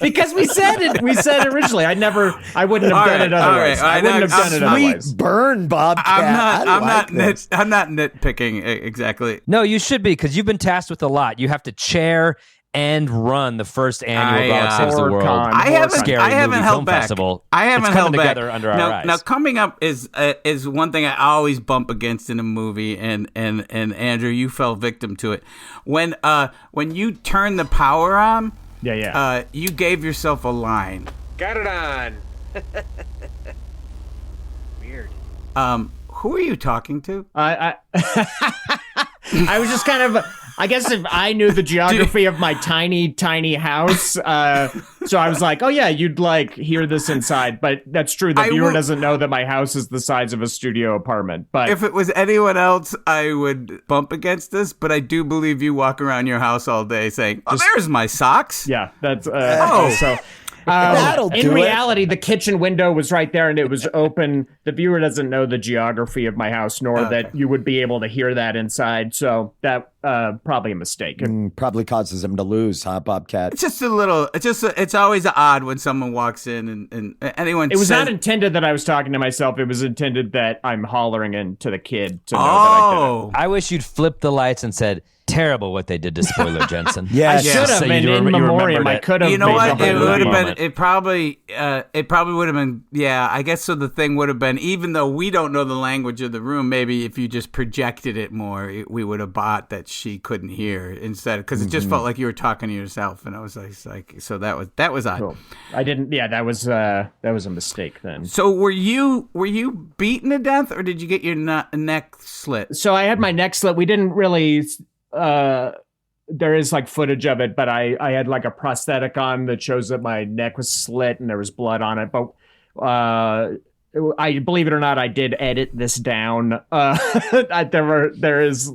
Because we said it. We said it originally. I wouldn't have All done right, it otherwise. all right. I wouldn't have done it Sweet otherwise. burn, Bobcat. I'm not nitpicking exactly. No, you should be because you've been tasked with a lot. You have to chair and run the first annual Dog Saves the World Horror Con. I haven't Scary held Movie back. Film Festival. I haven't It's held coming back. together under our now, eyes. Now, coming up is one thing I always bump against in a movie, and Andrew, you fell victim to it when you turn the power on. Yeah. You gave yourself a line. Got it on. Weird. Who are you talking to? I was just kind of, I guess if I knew the geography of my tiny, tiny house, so I was like, oh yeah, you'd hear this inside. But that's true. The viewer doesn't know that my house is the size of a studio apartment. But If it was anyone else, I would bump against this, but I do believe you walk around your house all day saying, oh, there's my socks. yeah, that's so. That'll In do it. reality, the kitchen window was right there and it was open. The viewer doesn't know the geography of my house, nor that you would be able to hear that inside. So that probably a mistake. Probably causes him to lose, huh, Bobcat? It's just a little. It's always odd when someone walks in and anyone. It was says, not intended that I was talking to myself. It was intended that I'm hollering into the kid to know that I did it. I wish you'd flipped the lights and said, "Terrible what they did to Spoiler Jensen." Yeah, I should have, So and you in remembered memoriam, I it. could have. You know what? made It would have moment. been. It probably would have been. Yeah, I guess so. The thing would have been, even though we don't know the language of the room, maybe if you just projected it more, we would have bought that she couldn't hear instead, because it just felt like you were talking to yourself, and I was like, so that was odd. Cool. I didn't. Yeah, that was a mistake then. So were you beaten to death, or did you get your neck slit? So I had my neck slit. We didn't really. There is like footage of it, but I had like a prosthetic on that shows that my neck was slit and there was blood on it. But I believe it or not, I did edit this down. There is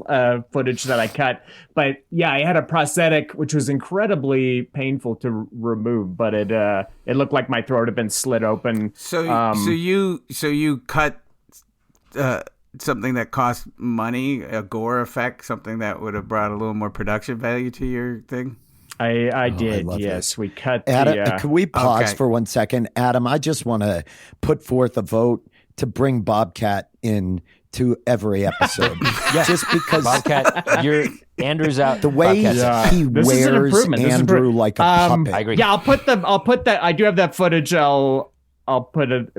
footage that I cut, but yeah, I had a prosthetic which was incredibly painful to remove. But it looked like my throat had been slit open. So you cut something that cost money, a gore effect, something that would have brought a little more production value to your thing. I did. love Yes, we cut. Adam, can we pause Okay. for 1 second? Adam, I just want to put forth a vote to bring Bobcat in to every episode. Just because Bobcat, Andrew's out. the way Bobcat's he This is an wears improvement. This is Andrew like a puppet. I agree. Yeah, I'll put that. I do have that footage. We'll put it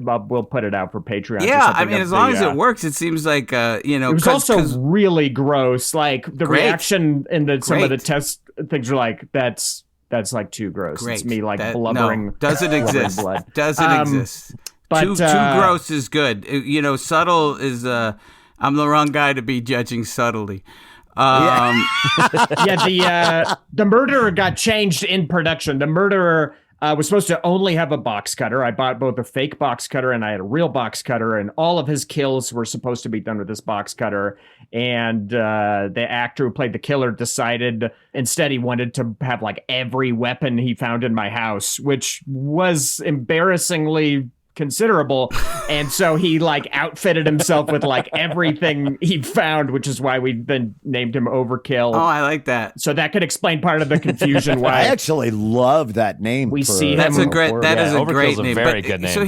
out for Patreon. or Yeah, I something mean, of as long the, as it works, it seems like It was also really gross. Like the Great. reaction in some of the Great. test things are like that's like too gross. great. It's me like That- blubbering. No, doesn't blubbering exist. blood. Doesn't exist. but, too gross is good. Subtle is. I'm the wrong guy to be judging subtly. Yeah, the murderer got changed in production. The murderer was supposed to only have a box cutter. I bought both a fake box cutter and I had a real box cutter, and all of his kills were supposed to be done with this box cutter. And the actor who played the killer decided instead he wanted to have like every weapon he found in my house, which was embarrassingly considerable. And so he like outfitted himself with like everything he found, which is why we then named him Overkill. Oh, I like that. So that could explain part of the confusion why I actually love that name. We for- see That's him- a great. That is a Overkill's great a name. very But- good name. So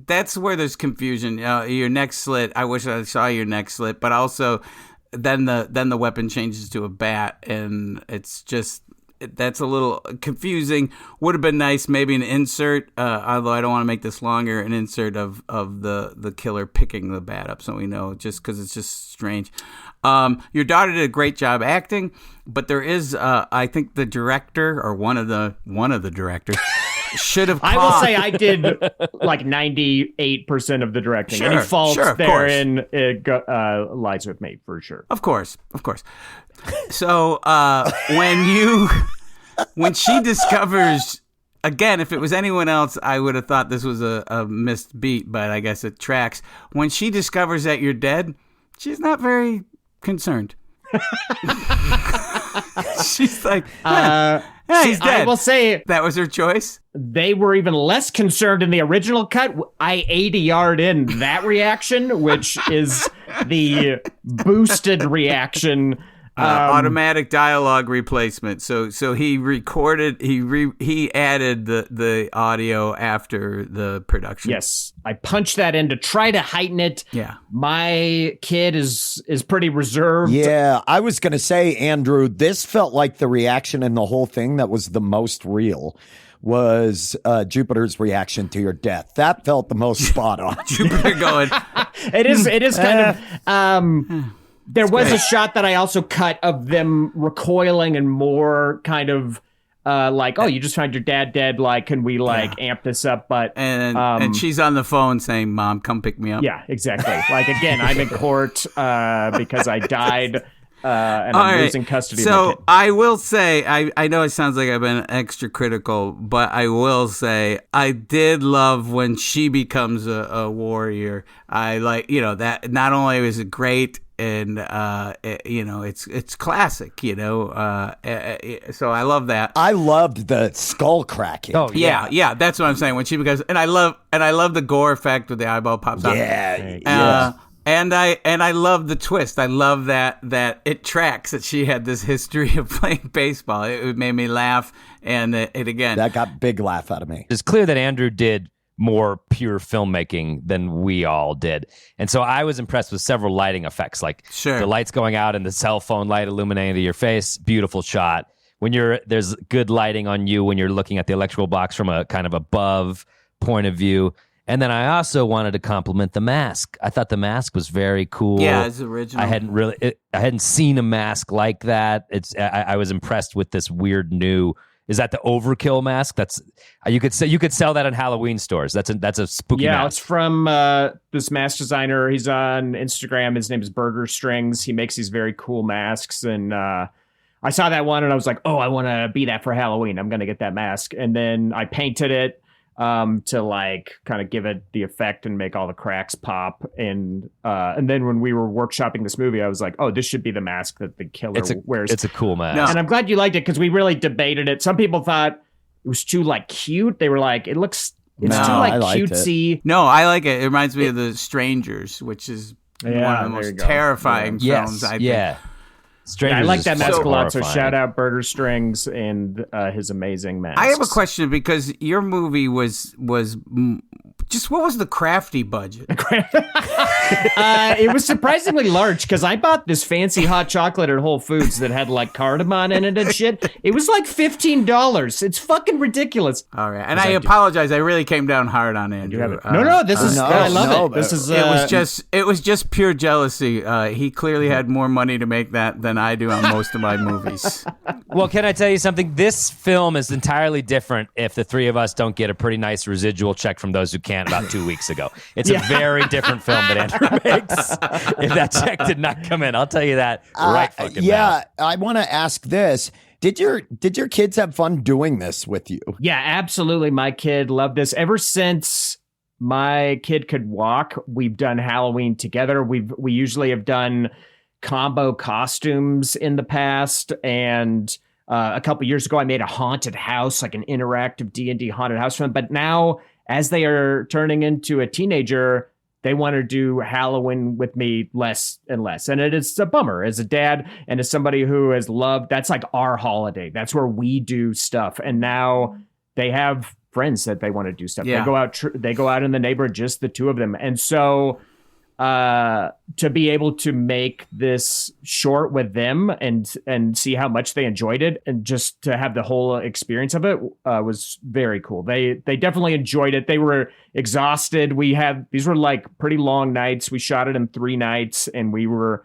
that's where there's confusion. Your neck slit. I wish I saw your neck slit, but also then the weapon changes to a bat, and it's just. That's a little confusing. Would have been nice, maybe an insert. Although I don't want to make this longer, an insert of the killer picking the bat up, so we know. Just because it's just strange. Your daughter did a great job acting, but there is, I think, the director or one of the directors should have. I will say I did like 98% of the directing. Sure, Any faults sure, of therein lies with me for sure. Of course. So when she discovers, again, if it was anyone else, I would have thought this was a missed beat, but I guess it tracks. When she discovers that you're dead, she's not very concerned. She's like, she's dead. I will say That was her choice. they were even less concerned in the original cut. I ADR'd in that reaction, which is the boosted reaction. Automatic dialogue replacement. So he recorded. He added the audio after the production. Yes, I punched that in to try to heighten it. Yeah. My kid is pretty reserved. Yeah, I was going to say, Andrew, this felt like the reaction in the whole thing that was the most real was Jupiter's reaction to your death. That felt the most spot on. Jupiter going. It is kind of. There was a shot that I also cut of them recoiling and more kind of like, oh, you just found your dad dead. Like, can we amp this up? But And she's on the phone saying, "Mom, come pick me up." yeah, exactly. Like again, I'm in court because I died and All I'm right. losing custody of my So kid. I will say, I know it sounds like I've been extra critical, but I will say I did love when she becomes a warrior. I like, that not only was it great, and it's classic, so I love that. I loved the skull cracking. Oh Yeah, that's what I'm saying. When she becomes, and I love the gore effect with the eyeball pops out. yeah. And I love the twist. I love that it tracks that she had this history of playing baseball. It made me laugh, and it again. That got big laugh out of me. It's clear that Andrew did more pure filmmaking than we all did. And so I was impressed with several lighting effects, like the lights going out and the cell phone light illuminating your face. Beautiful shot. When there's good lighting on you when you're looking at the electrical box from a kind of above point of view. And then I also wanted to compliment the mask. I thought the mask was very cool. Yeah, it's original. I hadn't seen a mask like that. I was impressed with this weird new. Is that the overkill mask? That's you could sell that in Halloween stores. That's a spooky mask. Yeah, it's from this mask designer. He's on Instagram. His name is Burger Strings. He makes these very cool masks, and I saw that one and I was like, oh, I want to be that for Halloween. I'm gonna get that mask, and then I painted it to like kind of give it the effect and make all the cracks pop. And then when we were workshopping this movie, I was like, oh, this should be the mask that the killer wears. It's a cool mask. No. And I'm glad you liked it because we really debated it. Some people thought it was too like cute. They were like, it's too like cutesy. It. No, I like it. It reminds me of The Strangers, which is one of the most terrifying films, I think. I like that mask a lot, so shout out Burger Strings and his amazing mask. I have a question because your movie was just what was the crafty budget? It was surprisingly large because I bought this fancy hot chocolate at Whole Foods that had like cardamom in it and shit. It was like $15. It's fucking ridiculous. All right, and I apologize. I really came down hard on Andrew. No, this is I love it. This is it was just pure jealousy. He clearly had more money to make that than I do on most of my movies. Well, can I tell you something? This film is entirely different if the three of us don't get a pretty nice residual check from those who can about 2 weeks ago. It's a very different film that Andrew makes if that check did not come in. I'll tell you that right fucking now. I want to ask this. Did your kids have fun doing this with you? Yeah, absolutely. My kid loved this. Ever since my kid could walk, we've done Halloween together. We usually have done combo costumes in the past, and a couple years ago I made a haunted house, like an interactive D&D haunted house for them. But now, as they are turning into a teenager, they want to do Halloween with me less and less. And it is a bummer as a dad and as somebody who has loved, that's like our holiday. That's where we do stuff. And now they have friends that they want to do stuff. Yeah. They go out in the neighborhood, just the two of them. And so to be able to make this short with them and see how much they enjoyed it and just to have the whole experience of it was very cool. They definitely enjoyed it. They were exhausted. These were like pretty long nights. We shot it in 3 nights and we were,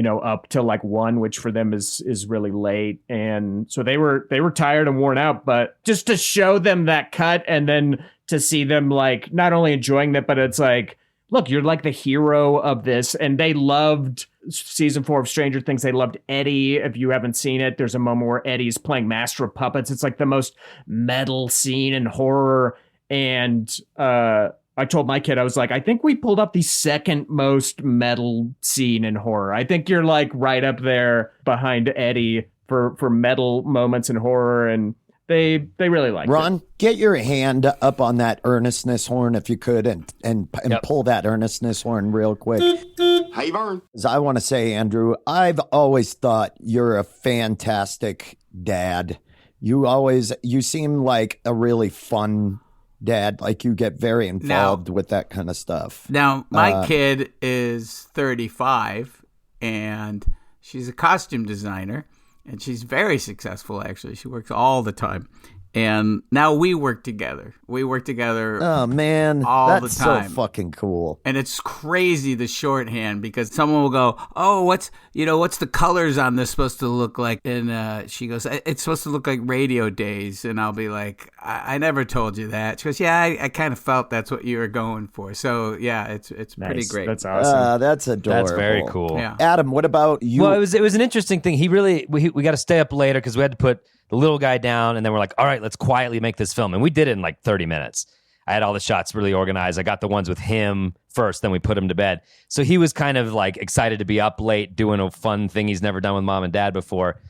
up till like 1, which for them is really late. And so they were tired and worn out, but just to show them that cut and then to see them like not only enjoying that, but it's like, look, you're like the hero of this. And they loved season 4 of Stranger Things. They loved Eddie. If you haven't seen it, there's a moment where Eddie's playing Master of Puppets. It's like the most metal scene in horror. And I told my kid, I was like, I think we pulled up the second most metal scene in horror. I think you're like right up there behind Eddie for metal moments in horror. And they really like it. Ron, get your hand up on that earnestness horn if you could and pull that earnestness horn real quick. Hey, Vern. I want to say, Andrew, I've always thought you're a fantastic dad. You seem like a really fun dad. Like you get very involved with that kind of stuff. Now, my kid is 35 and she's a costume designer. And she's very successful, actually. She works all the time. And now we work together. Oh, man. All that's the time. So fucking cool. And it's crazy, the shorthand, because someone will go, oh, what's the colors on this supposed to look like? And she goes, it's supposed to look like Radio Days. And I'll be like, I never told you that. She goes, yeah, I kind of felt that's what you were going for. So, yeah, it's nice. Pretty great. That's awesome. That's adorable. That's very cool. Yeah. Adam, what about you? Well, it was an interesting thing. We got to stay up later because we had to put the little guy down, and then we're like, all right, let's quietly make this film. And we did it in like 30 minutes. I had all the shots really organized. I got the ones with him first, then we put him to bed. So he was kind of like excited to be up late doing a fun thing he's never done with mom and dad before.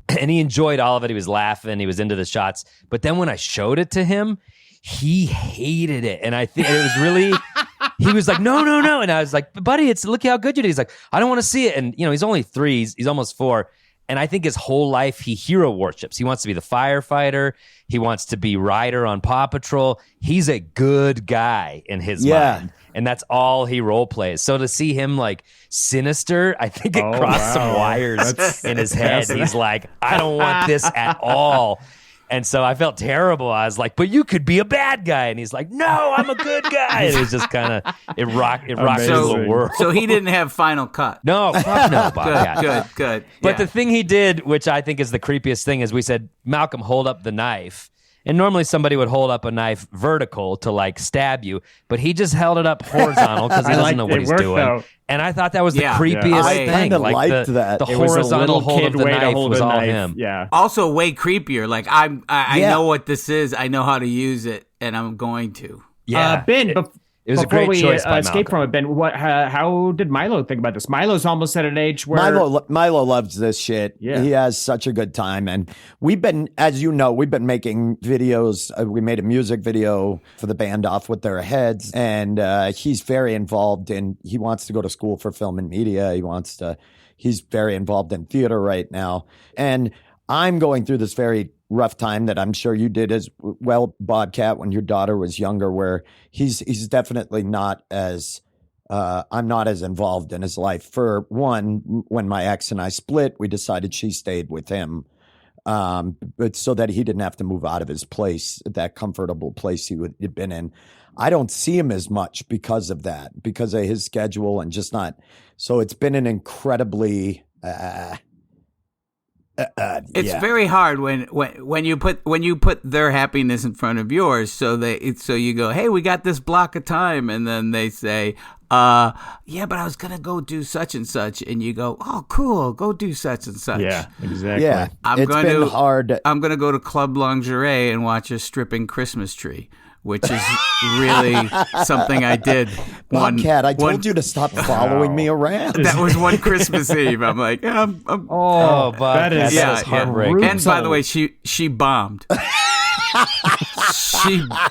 And he enjoyed all of it. He was laughing. He was into the shots. But then when I showed it to him, he hated it. And I think it was really... he was like, no, no, no. And I was like, buddy, look how good you did. He's like, I don't want to see it. And, he's only 3. He's almost 4. And I think his whole life, he hero worships. He wants to be the firefighter. He wants to be Ryder on Paw Patrol. He's a good guy in his mind. And that's all he role plays. So to see him like sinister, I think it crossed some wires in his head. He's like, I don't want this at all. And so I felt terrible. I was like, but you could be a bad guy. And he's like, no, I'm a good guy. And it was just kind of, it rocked his little world. So he didn't have final cut. No, fuck no, Bobcat. Good. But the thing he did, which I think is the creepiest thing, is we said, Malcolm, hold up the knife. And normally somebody would hold up a knife vertical to like stab you, but he just held it up horizontal because he doesn't know what he's doing. Though. And I thought that was the creepiest thing. I kind of liked the, that. The horizontal hold of the knife was all him. Yeah. Also, way creepier. Like I know what this is. I know how to use it, and I'm going to. Yeah, Ben. It was Before a great choice by escape from it, Ben, how did Milo think about this? Milo's almost at an age where Milo loves this shit. Yeah. He has such a good time, and we've been, as you know, we've been making videos. We made a music video for the band Off With Their Heads, and he's very involved in. He wants to go to school for film and media. He's very involved in theater right now, and I'm going through this very rough time that I'm sure you did as well, Bobcat, when your daughter was younger, where he's definitely not as I'm not as involved in his life. For one, when my ex and I split, we decided she stayed with him, but so that he didn't have to move out of his place, that comfortable place he'd been in. I don't see him as much because of that, because of his schedule and just not. So it's been an incredibly it's very hard when you put their happiness in front of yours. So you go, hey, we got this block of time, and then they say, yeah, but I was gonna go do such and such, and you go, oh, cool, go do such and such. Yeah, exactly. Yeah, it's been hard. I'm gonna go to Club Lingerie and watch a stripping Christmas tree, which is really something I did. Bobcat, I told you to stop following me around. That was one Christmas Eve. I'm like, Bobcat, that is heartbreaking. And by the way, she bombed.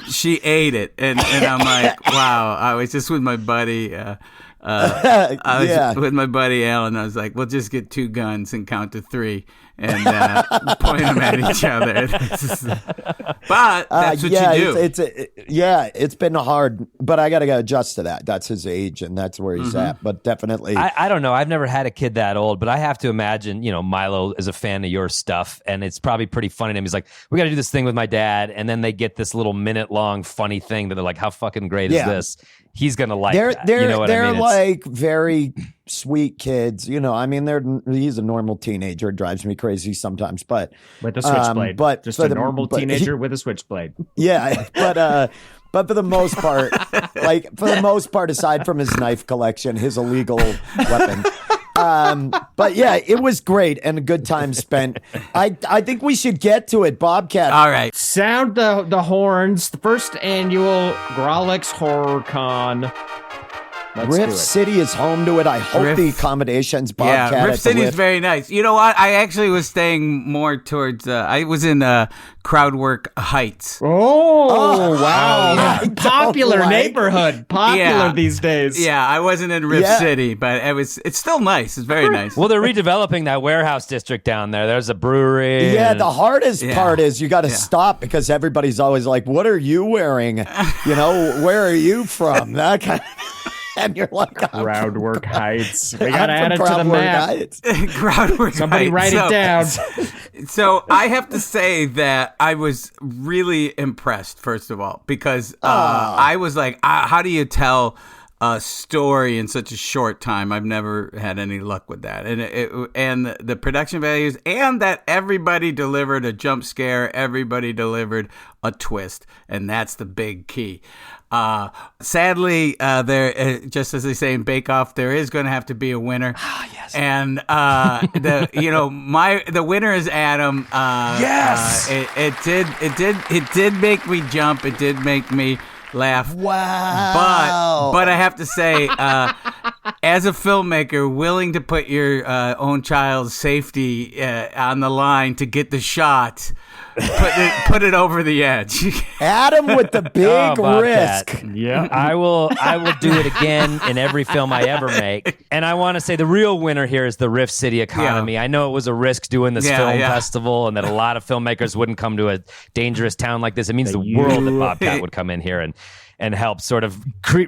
she ate it, and I'm like, wow. I was just with my buddy. With my buddy Alan. I was like, we'll just get 2 guns and count to 3 and point them at each other. But that's what you do. It's been hard, but I got to adjust to that. That's his age, and that's where he's at. But definitely, I don't know. I've never had a kid that old, but I have to imagine, Milo is a fan of your stuff, and it's probably pretty funny to him. He's like, we got to do this thing with my dad, and then they get this little minute-long funny thing that they're like, how fucking great is this? He's gonna like that. They're like very sweet kids. He's a normal teenager. It drives me crazy sometimes, but with a switchblade. But just a normal teenager with a switchblade. Yeah, but for the most part, aside from his knife collection, his illegal weapon. But yeah, it was great and a good time spent. I think we should get to it, Bobcat. All right. Sound the horns. The first annual Grolix Horror Con. Rift City is home to it. I hope the accommodations, Bobcat. Yeah, Rift City is very nice. You know what? I actually was staying more towards. I was in Crowdwork Heights. Oh wow! Yeah. Popular neighborhood. Popular these days. Yeah, I wasn't in Rift City, but it's still nice. It's very nice. Well, they're redeveloping that warehouse district down there. There's a brewery. Yeah, the hardest part is you got to stop because everybody's always like, "What are you wearing? Where are you from?" That kind of. And you're like, Crowdwork Heights. We got to add it to the map. Crowdwork Somebody Heights. Write it down. So I have to say that I was really impressed, first of all, because I was like, how do you tell a story in such a short time? I've never had any luck with that. And the production values, and that everybody delivered a jump scare, everybody delivered a twist, and that's the big key. Sadly, there, just as they say in Bake Off, there is going to have to be a winner. Yes. And the winner is Adam. Yes. It did make me jump. It did make me laugh. Wow. But I have to say, as a filmmaker, willing to put your own child's safety on the line to get the shot. put it over the edge. Adam with the big Bobcat. risk. Yeah. I will do it again in every film I ever make. And I want to say the real winner here is the Rift City economy. Yeah. I know it was a risk doing this film yeah. festival and that a lot of filmmakers wouldn't come to a dangerous town like this. It means the world that Bobcat would come in here and help sort of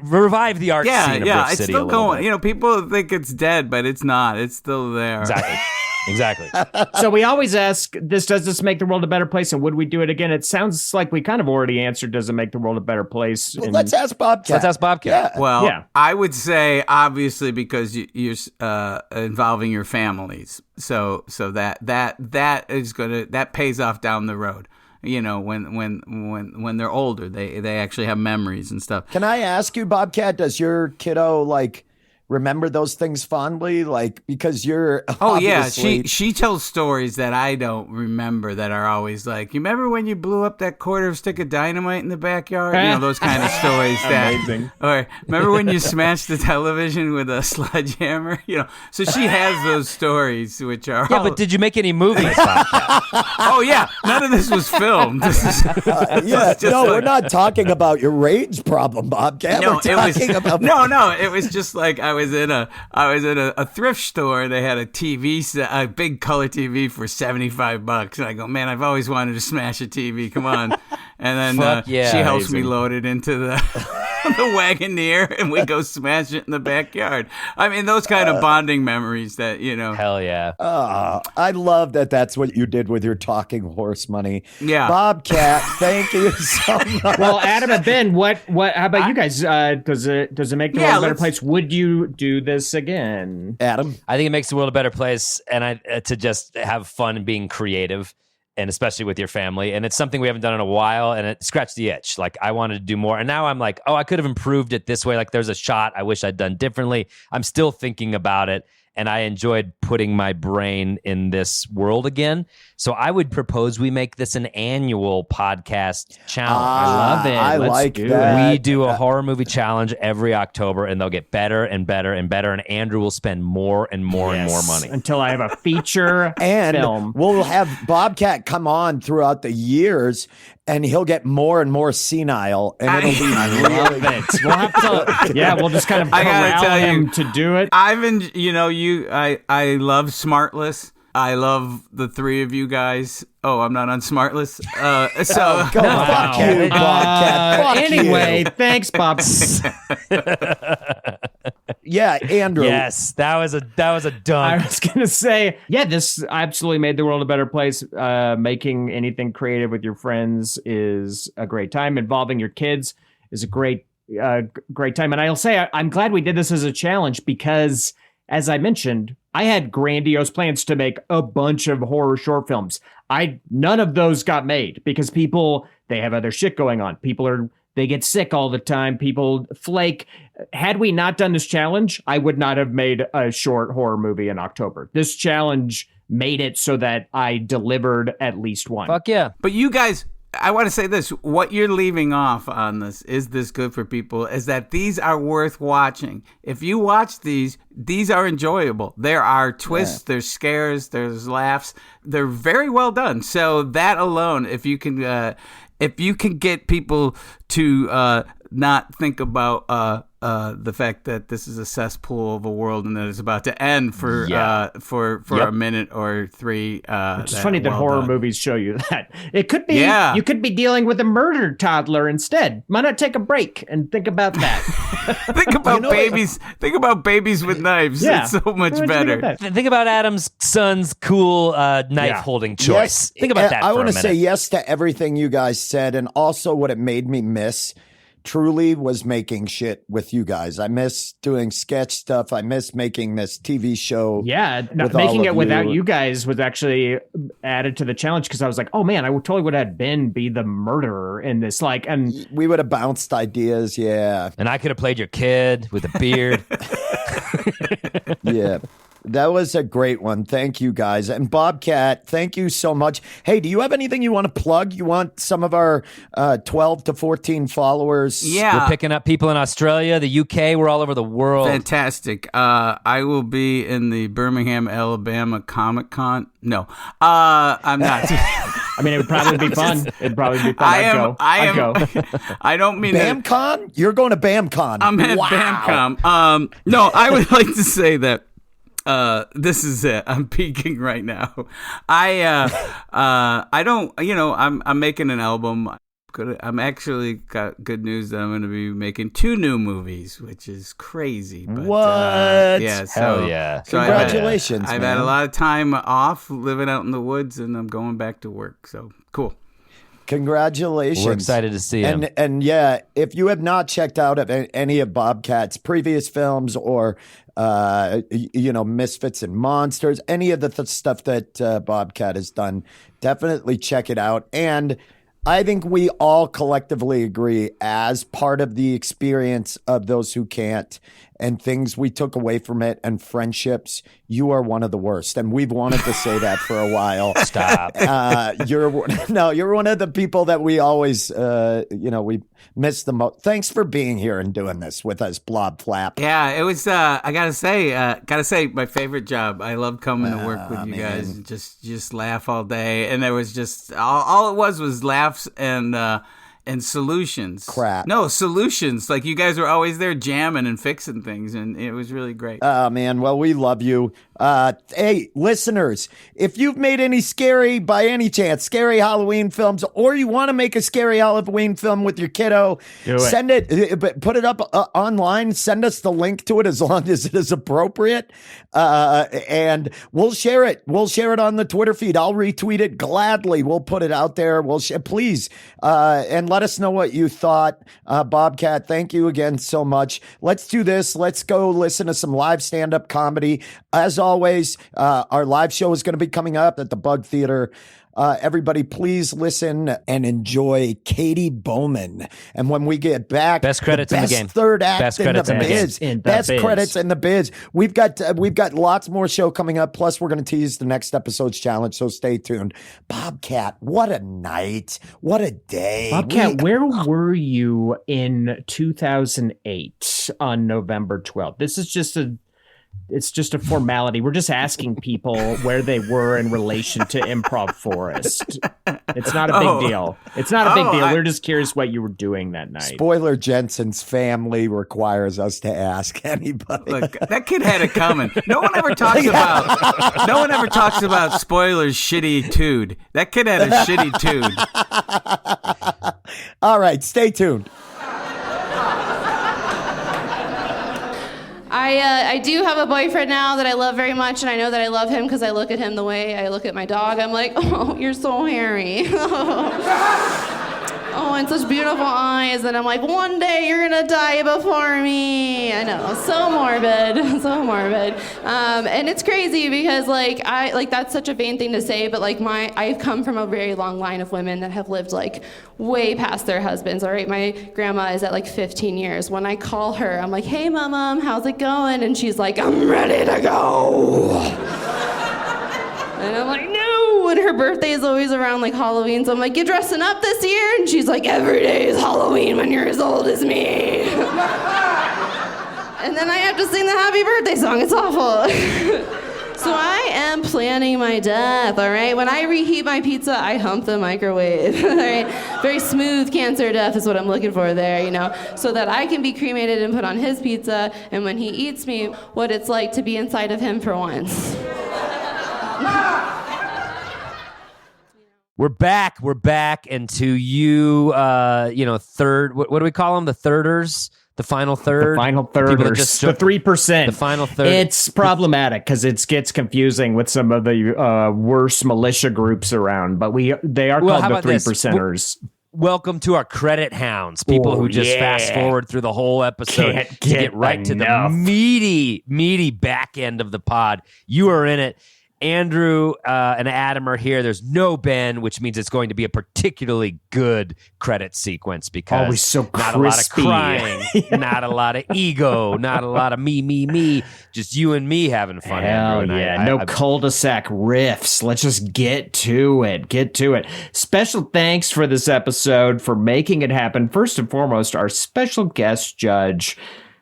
revive the art scene of Rift it's City still a little going. bit. You know, people think it's dead, but it's not. It's still there. Exactly. So we always ask, does this make the world a better place? And would we do it again? It sounds like we kind of already answered, does it make the world a better place? Well, let's ask Bobcat. Yeah. Well, Yeah. I would say obviously because you're involving your families, so that is that pays off down the road. You know, when they're older, they actually have memories and stuff. Can I ask you, Bobcat, does your kiddo remember those things fondly? Because you're obviously... she tells stories that I don't remember that are always like, you remember when you blew up that quarter stick of dynamite in the backyard? You know, those kind of stories. Amazing. Or remember when you smashed the television with a sledgehammer? You know, so she has those stories, which are But did you make any movies, Bobcat? Oh yeah, none of this was filmed. This is, we're not talking about your rage problem, Bobcat. No, we're talking about it was just like I was in a thrift store. They had a TV set, a big color TV for $75, and I go, man, I've always wanted to smash a TV. Come on, and then she helps me load it into the Wagoneer, and we go smash it in the backyard. I mean, those kind of bonding memories that Hell yeah. I love that. That's what you did with your talking horse money. Yeah, Bobcat, thank you so much. Well, Adam and Ben, what? How about you guys? Does it make the world a better place? Would you do this again, Adam? I think it makes the world a better place, and to just have fun and being creative, and especially with your family. And it's something we haven't done in a while, and it scratched the itch. Like, I wanted to do more, and now I'm like, I could have improved it this way. Like, there's a shot I wish I'd done differently. I'm still thinking about it, and I enjoyed putting my brain in this world again. So I would propose we make this an annual podcast challenge. I love it. Let's like do that. We do a horror movie challenge every October, and they'll get better and better and better. And Andrew will spend more and more and more money until I have a feature and film. We'll have Bobcat come on throughout the years, and he'll get more and more senile, and it'll be really it. We'll have to, we'll just kind of corral him to do it. I love Smartless. I love the three of you guys. Oh, I'm not on Smartless. fuck you, Bobcat. Fuck Anyway, you. thanks, Bob. Yeah, Andrew. Yes, that was a dunk. I was gonna say, this absolutely made the world a better place. Making anything creative with your friends is a great time. Involving your kids is a great time. And I'll say I'm glad we did this as a challenge because, as I mentioned, I had grandiose plans to make a bunch of horror short films. None of those got made because they have other shit going on. They get sick all the time. People flake. Had we not done this challenge, I would not have made a short horror movie in October. This challenge made it so that I delivered at least one. Fuck yeah. But you guys, I want to say this. What you're leaving off on this, is this good for people, is that these are worth watching. If you watch these are enjoyable. There are twists, there's scares, there's laughs. They're very well done. So that alone, if you can get people to not think about the fact that this is a cesspool of a world and that it's about to end for a minute or three. It's funny that horror movies show you that. It could be you could be dealing with a murdered toddler instead. Why not take a break and think about that? Think about babies. Think about babies with knives. Yeah. It's so much better. Think about Adam's son's cool knife holding choice. Think about that. I want to say yes to everything you guys said, and also what it made me miss truly was making shit with you guys. I miss doing sketch stuff. I miss making this TV show. Yeah, making it without you guys was actually added to the challenge because I was like, oh man, I totally would have Ben be the murderer in this. And we would have bounced ideas. Yeah, and I could have played your kid with a beard. Yeah. That was a great one. Thank you, guys. And Bobcat, thank you so much. Hey, do you have anything you want to plug? You want some of our 12 to 14 followers? Yeah. We're picking up people in Australia, the UK. We're all over the world. Fantastic. I will be in the Birmingham, Alabama Comic Con. No, I'm not. I mean, it would probably be fun. It'd probably be fun. I'd go. I don't mean that. BAMCon? You're going to BAMCon. I'm at BAMCon. No, I would like to say that this is it. I'm peaking right now. I don't. I'm making an album. I'm actually got good news that I'm going to be making 2 new movies, which is crazy. But, what? Yeah. Hell yeah! So Congratulations! I've had a lot of time off living out in the woods, and I'm going back to work. So cool. Congratulations. We're excited to see him. And yeah, if you have not checked out any of Bobcat's previous films or, Misfits and Monsters, any of the stuff that Bobcat has done, definitely check it out. And I think we all collectively agree, as part of the experience of Those Who Can't and things we took away from it and friendships, you are one of the worst. And we've wanted to say that for a while. Stop. You're one of the people that we always, we miss the most. Thanks for being here and doing this with us, Blob Flap. Yeah, it was, I gotta say, my favorite job. I love coming to work with you guys and just laugh all day. And there was just, all it was laughs and solutions. Crap. No, solutions. Like, you guys were always there jamming and fixing things, and it was really great. Oh, man. Well, we love you. Hey, listeners, if you've made any scary Halloween films, or you want to make a scary Halloween film with your kiddo, send it, put it up online, send us the link to it as long as it is appropriate, and we'll share it. We'll share it on the Twitter feed. I'll retweet it gladly. We'll put it out there. We'll please, and let us know what you thought. Bobcat, thank you again so much. Let's do this. Let's go listen to some live stand-up comedy. As always, our live show is going to be coming up at the Bug Theater. Everybody, please listen and enjoy Katie Bowman. And when we get back, best credits in the game. Third act best in credits the in biz. The best credits in the biz. We've got lots more show coming up. Plus, we're going to tease the next episode's challenge. So stay tuned. Bobcat, what a night! What a day! Bobcat, where were you in 2008 on November 12th? It's just a formality. We're just asking people where they were in relation to Improv Forest. It's not a big deal. It's not a big deal. We're just curious what you were doing that night. Spoiler: Jensen's family requires us to ask anybody. Look, that kid had it coming. No one ever talks about Spoiler's shitty tude. That kid had a shitty tude. All right, stay tuned. I do have a boyfriend now that I love very much, and I know that I love him because I look at him the way I look at my dog. I'm like, oh, you're so hairy. Oh, and such beautiful eyes. And I'm like, one day you're going to die before me. I know, so morbid, so morbid. And it's crazy because that's such a vain thing to say, but I've come from a very long line of women that have lived way past their husbands. All right, my grandma is at 15 years. When I call her, I'm like, hey, Mom, how's it going? And she's like, I'm ready to go. And I'm like, no. And her birthday is always around Halloween. So I'm like, you dressing up this year? And she's like, every day is Halloween when you're as old as me. And then I have to sing the happy birthday song. It's awful. So I am planning my death, all right? When I reheat my pizza, I hump the microwave, all right? Very smooth cancer death is what I'm looking for there, so that I can be cremated and put on his pizza, and when he eats me, what it's like to be inside of him for once. We're back, and to you, third. What do we call them? The thirders, the final third, the 3%, the final third. It's problematic because it gets confusing with some of the worst militia groups around. But they are called the 3%ers. Welcome to our credit hounds, people who just fast forward through the whole episode to get right to the meaty back end of the pod. You are in it. Andrew and Adam are here. There's no Ben, which means it's going to be a particularly good credit sequence because always so not crispy. A lot of crying, not a lot of ego, not a lot of me. Just you and me having fun. Hell Andrew, yeah, no cul-de-sac riffs. Let's just get to it. Special thanks for this episode, for making it happen. First and foremost, our special guest judge,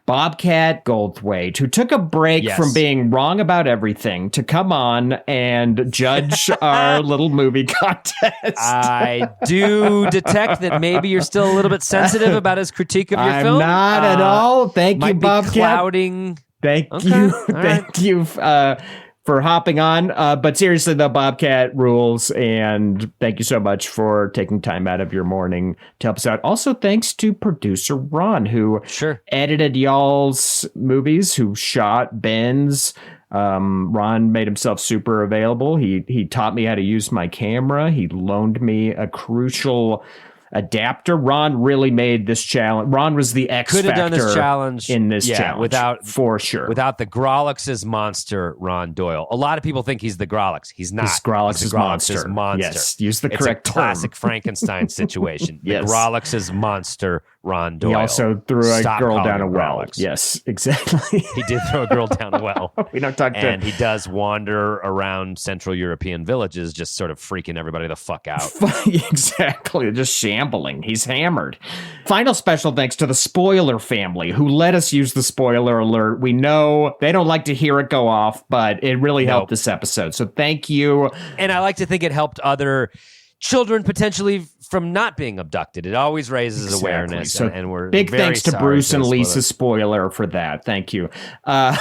Bobcat Goldthwait, who took a break from being wrong about everything to come on and judge our little movie contest. I do detect that maybe you're still a little bit sensitive about his critique of your film. I'm not at all. Thank you, Bobcat. Clouding. Thank you. Thank you for hopping on. But seriously, the Bobcat rules. And thank you so much for taking time out of your morning to help us out. Also, thanks to producer Ron, who edited y'all's movies, who shot Ben's. Ron made himself super available. He taught me how to use my camera. He loaned me a crucial adapter. Ron really made this challenge. Ron was the X Could have factor done this challenge in this challenge for sure. Without the Grolix's monster, Ron Doyle. A lot of people think he's the Grolix. He's not. He's Grolix's monster. Yes, use the correct term. Classic Frankenstein situation. The Grolix's monster, Ron Doyle. He also threw a girl down a well. Grolix. Yes, exactly. He did throw a girl down a well. We don't talk to And he does wander around Central European villages, just sort of freaking everybody the fuck out. Exactly. Just shambling. He's hammered. Final special thanks to the Spoiler family, who let us use the spoiler alert. We know they don't like to hear it go off, but it really helped this episode. So thank you. And I like to think it helped other children potentially from not being abducted. It always raises awareness. So and we're big very thanks to sorry Bruce for and the Lisa Spoiler for that. Thank you. Oh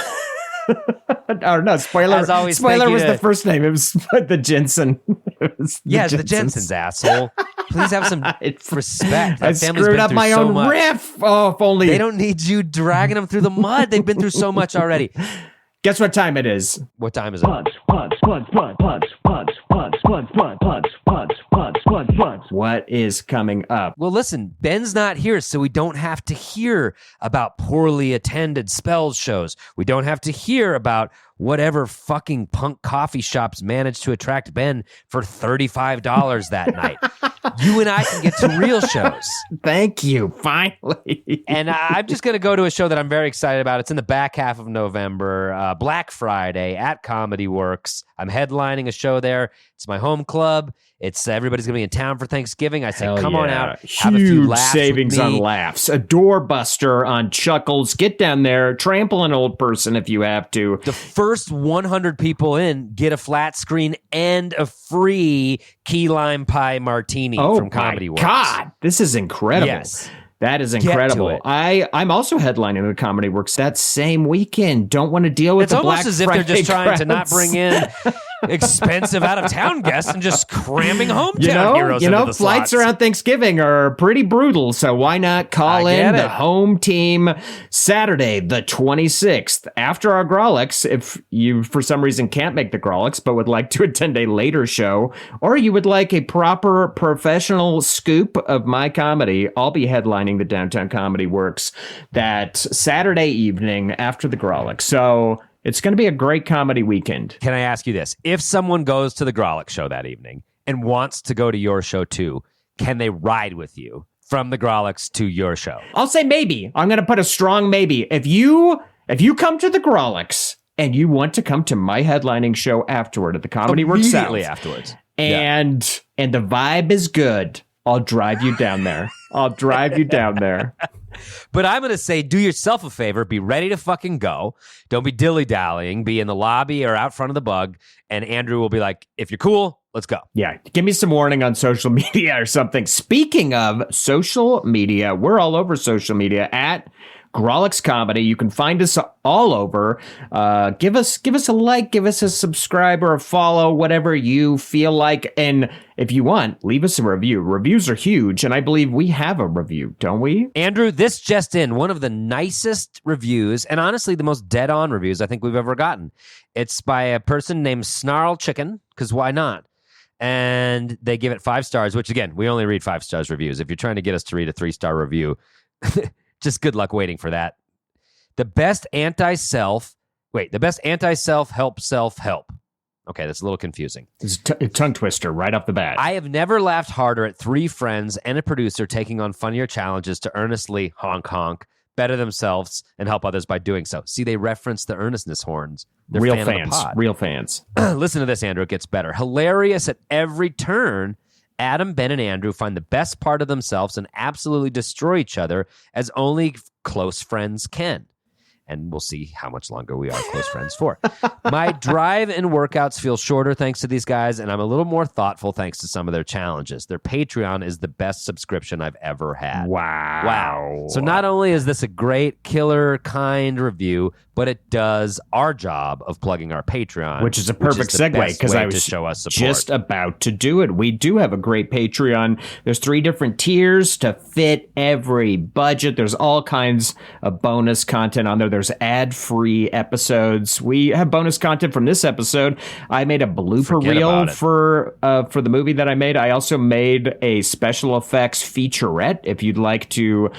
no, Spoiler. As always, Spoiler was the first name. It was the Jensen. It's the Jensens, asshole. Please have some respect. I screwed up my own riff. Oh, if only. They don't need you dragging them through the mud. They've been through so much already. Guess what time it is? What time is it? What is coming up? Well, listen, Ben's not here, so we don't have to hear about poorly attended spells shows. We don't have to hear about whatever fucking punk coffee shops managed to attract Ben for $35 that night. You and I can get to real shows. Thank you, finally. And I'm just going to go to a show that I'm very excited about. It's in the back half of November, Black Friday at Comedy Works. I'm headlining a show there. It's my home club. It's everybody's going to be in town for Thanksgiving. I said, come on out, have a few Huge laughs savings with me. on laughs. A doorbuster on Chuckles. Get down there, trample an old person if you have to. The first 100 people in get a flat screen and a free key lime pie martini from Comedy Works. God, this is incredible. Yes. That is incredible. I'm also headlining the Comedy Works that same weekend. Don't want to deal with it's the almost Black as if Friday they're just trying to not crowds. bring in expensive out-of-town guests and just cramming hometown heroes into the flights slots. around Thanksgiving are pretty brutal, so why not call in the home team Saturday, the 26th, after our Grolix, if you, for some reason, can't make the Grolix, but would like to attend a later show, or you would like a proper professional scoop of my comedy. I'll be headlining the Downtown Comedy Works that Saturday evening after the Grolix. So it's going to be a great comedy weekend. Can I ask you this? If someone goes to the Grolix show that evening and wants to go to your show too, can they ride with you from the Grolix to your show? I'll say maybe. I'm going to put a strong maybe. If you come to the Grolix and you want to come to my headlining show afterward at the Comedy Works South, immediately afterwards, and the vibe is good, I'll drive you down there. I'll drive you down there. But I'm going to say, do yourself a favor. Be ready to fucking go. Don't be dilly-dallying. Be in the lobby or out front of the bug. And Andrew will be like, if you're cool, let's go. Yeah. Give me some warning on social media or something. Speaking of social media, we're all over social media at Grolix Comedy. You can find us all over. Give us a like, give us a subscribe or a follow, whatever you feel like. And if you want, leave us a review. Reviews are huge, and I believe we have a review, don't we? Andrew, this just in, one of the nicest reviews, and honestly the most dead-on reviews I think we've ever gotten. It's by a person named Snarl Chicken, because why not? And they give it 5 stars, which again, we only read 5 stars reviews. If you're trying to get us to read a 3-star review, just good luck waiting for that. The best anti-self help self-help. Okay, that's a little confusing. It's a tongue twister right off the bat. I have never laughed harder at 3 friends and a producer taking on funnier challenges to earnestly honk, better themselves, and help others by doing so. See, they reference the earnestness horns. They're real fans. Of the pod. Real fans. Listen to this, Andrew. It gets better. Hilarious at every turn. Adam, Ben, and Andrew find the best part of themselves and absolutely destroy each other as only close friends can. and we'll see how much longer we are close friends for. My drive and workouts feel shorter thanks to these guys, and I'm a little more thoughtful thanks to some of their challenges. Their Patreon is the best subscription I've ever had. Wow. So not only is this a great, killer, kind review, but it does our job of plugging our Patreon. Which is a perfect segue, because I was to show us support. Just about to do it. We do have a great Patreon. There's 3 different tiers to fit every budget. There's all kinds of bonus content on there. There's ad-free episodes. We have bonus content from this episode. I made a blooper reel for the movie that I made. I also made a special effects featurette. If you'd like to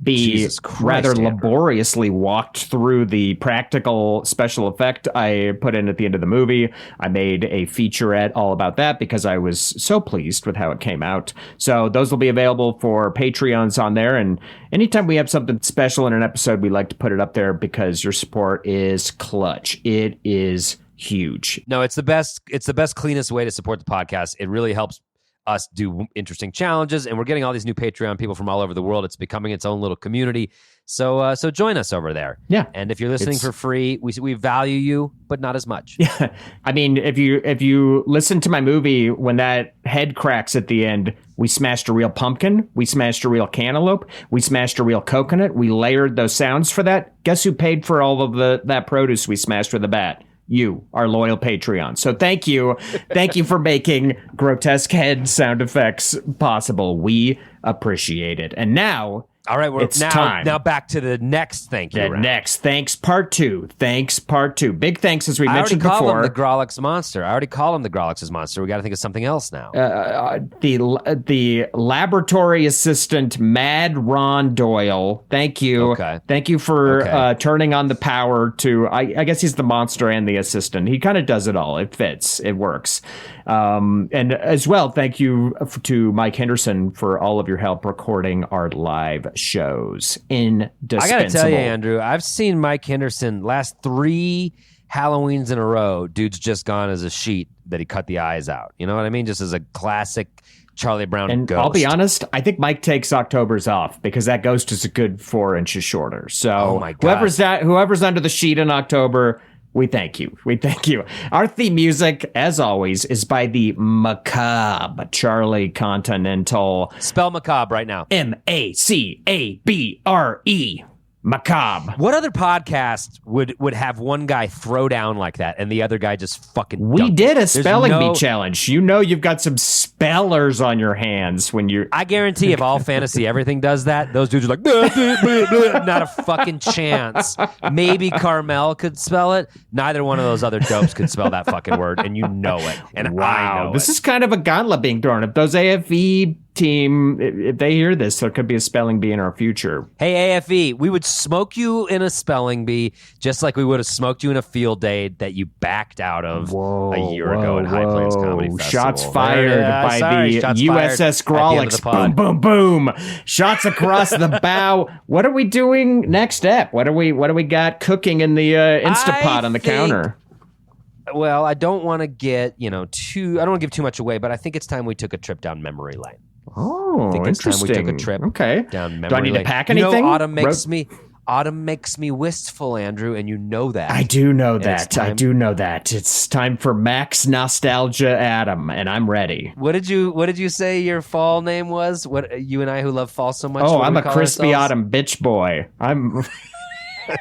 be rather laboriously walked through the practical special effect I put in at the end of the movie. I made a featurette all about that because I was so pleased with how it came out. So those will be available for Patreons on there. And anytime we have something special in an episode, we like to put it up there because your support is clutch. It is huge. No, it's the best. It's the best, cleanest way to support the podcast. It really helps us do interesting challenges, and we're getting all these new Patreon people from all over the world. It's becoming its own little community. So join us over there. Yeah. And if you're listening for free, we value you, but not as much. Yeah. I mean, if you listen to my movie, when that head cracks at the end, we smashed a real pumpkin, we smashed a real cantaloupe, we smashed a real coconut, we layered those sounds for that. Guess who paid for all of that produce we smashed with a bat? You, our loyal Patreon. So thank you. Thank you for making grotesque head sound effects possible. We appreciate it. And now, all right, it's time. Now back to the next thank you round. Next, thanks part 2. Thanks part 2. Big thanks, as we mentioned before. I already call him the Grolix Monster. I already call him the Grolix's Monster. We got to think of something else now. The laboratory assistant, Mad Ron Doyle. Thank you. Okay. Thank you for turning on the power to. I guess he's the monster and the assistant. He kind of does it all. It fits. It works. And as well, thank you to Mike Henderson for all of your help recording our live shows. Indispensable. I gotta tell you, Andrew, I've seen Mike Henderson last 3 Halloweens in a row. Dude's just gone as a sheet that he cut the eyes out. You know what I mean? Just as a classic Charlie Brown ghost. I'll be honest, I think Mike takes October's off because that ghost is a good 4 inches shorter. So oh my God. whoever's under the sheet in October, we thank you. We thank you. Our theme music, as always, is by the Macabre, Charlie Continental. Spell Macabre right now. Macabre. Macabre. What other podcast would have one guy throw down like that and the other guy just fucking We did a spelling bee challenge. You know you've got some spellers on your hands when you're... I guarantee if All Fantasy Everything does that, those dudes are like, bleh, bleh, bleh, bleh. Not a fucking chance. Maybe Carmel could spell it. Neither one of those other dopes could spell that fucking word, and you know it. And wow. I know this it. is kind of a gauntlet being thrown. If those AFE team, if they hear this, there could be a spelling bee in our future. Hey, AFE, we would smoke you in a spelling bee just like we would have smoked you in a field day that you backed out of a year ago at High Plains Comedy Festival. Shots fired by the USS Grolix. Boom, boom, boom. Shots across the bow. What are we doing next step? What do we got cooking in the Instapot on the counter? Well, I don't want to get, I don't want to give too much away, but I think it's time we took a trip down memory lane. Oh, I think interesting. It's time we took a trip down memory lane. Do I need to pack anything? Autumn makes me wistful, Andrew, and you know that. I do know that. I do know that. It's time for Max Nostalgia Adam, and I'm ready. What did you say your fall name was? What you and I who love fall so much? Oh, I'm a crispy autumn bitch boy.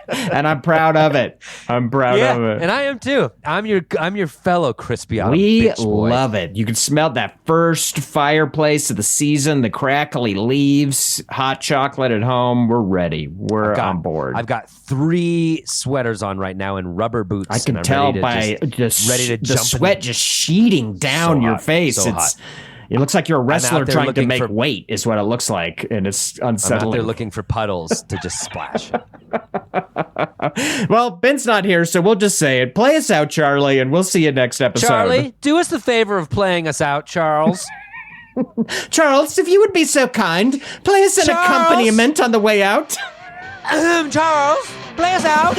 And I'm proud of it. I'm proud of it. And I am too. I'm your fellow crispy autumn bitch boy. We love it. You can smell that first fireplace of the season, the crackly leaves, hot chocolate at home. We're ready. We're on board. I've got 3 sweaters on right now and rubber boots. I can tell by the sweat just sheeting down your face. So hot. It looks like you're a wrestler trying to make weight is what it looks like, and it's unsettling. I'm out there looking for puddles to just splash. Well, Ben's not here, so we'll just say it. Play us out, Charlie, and we'll see you next episode. Charlie, do us the favor of playing us out, Charles. Charles, if you would be so kind, play us an accompaniment on the way out. Charles, play us out.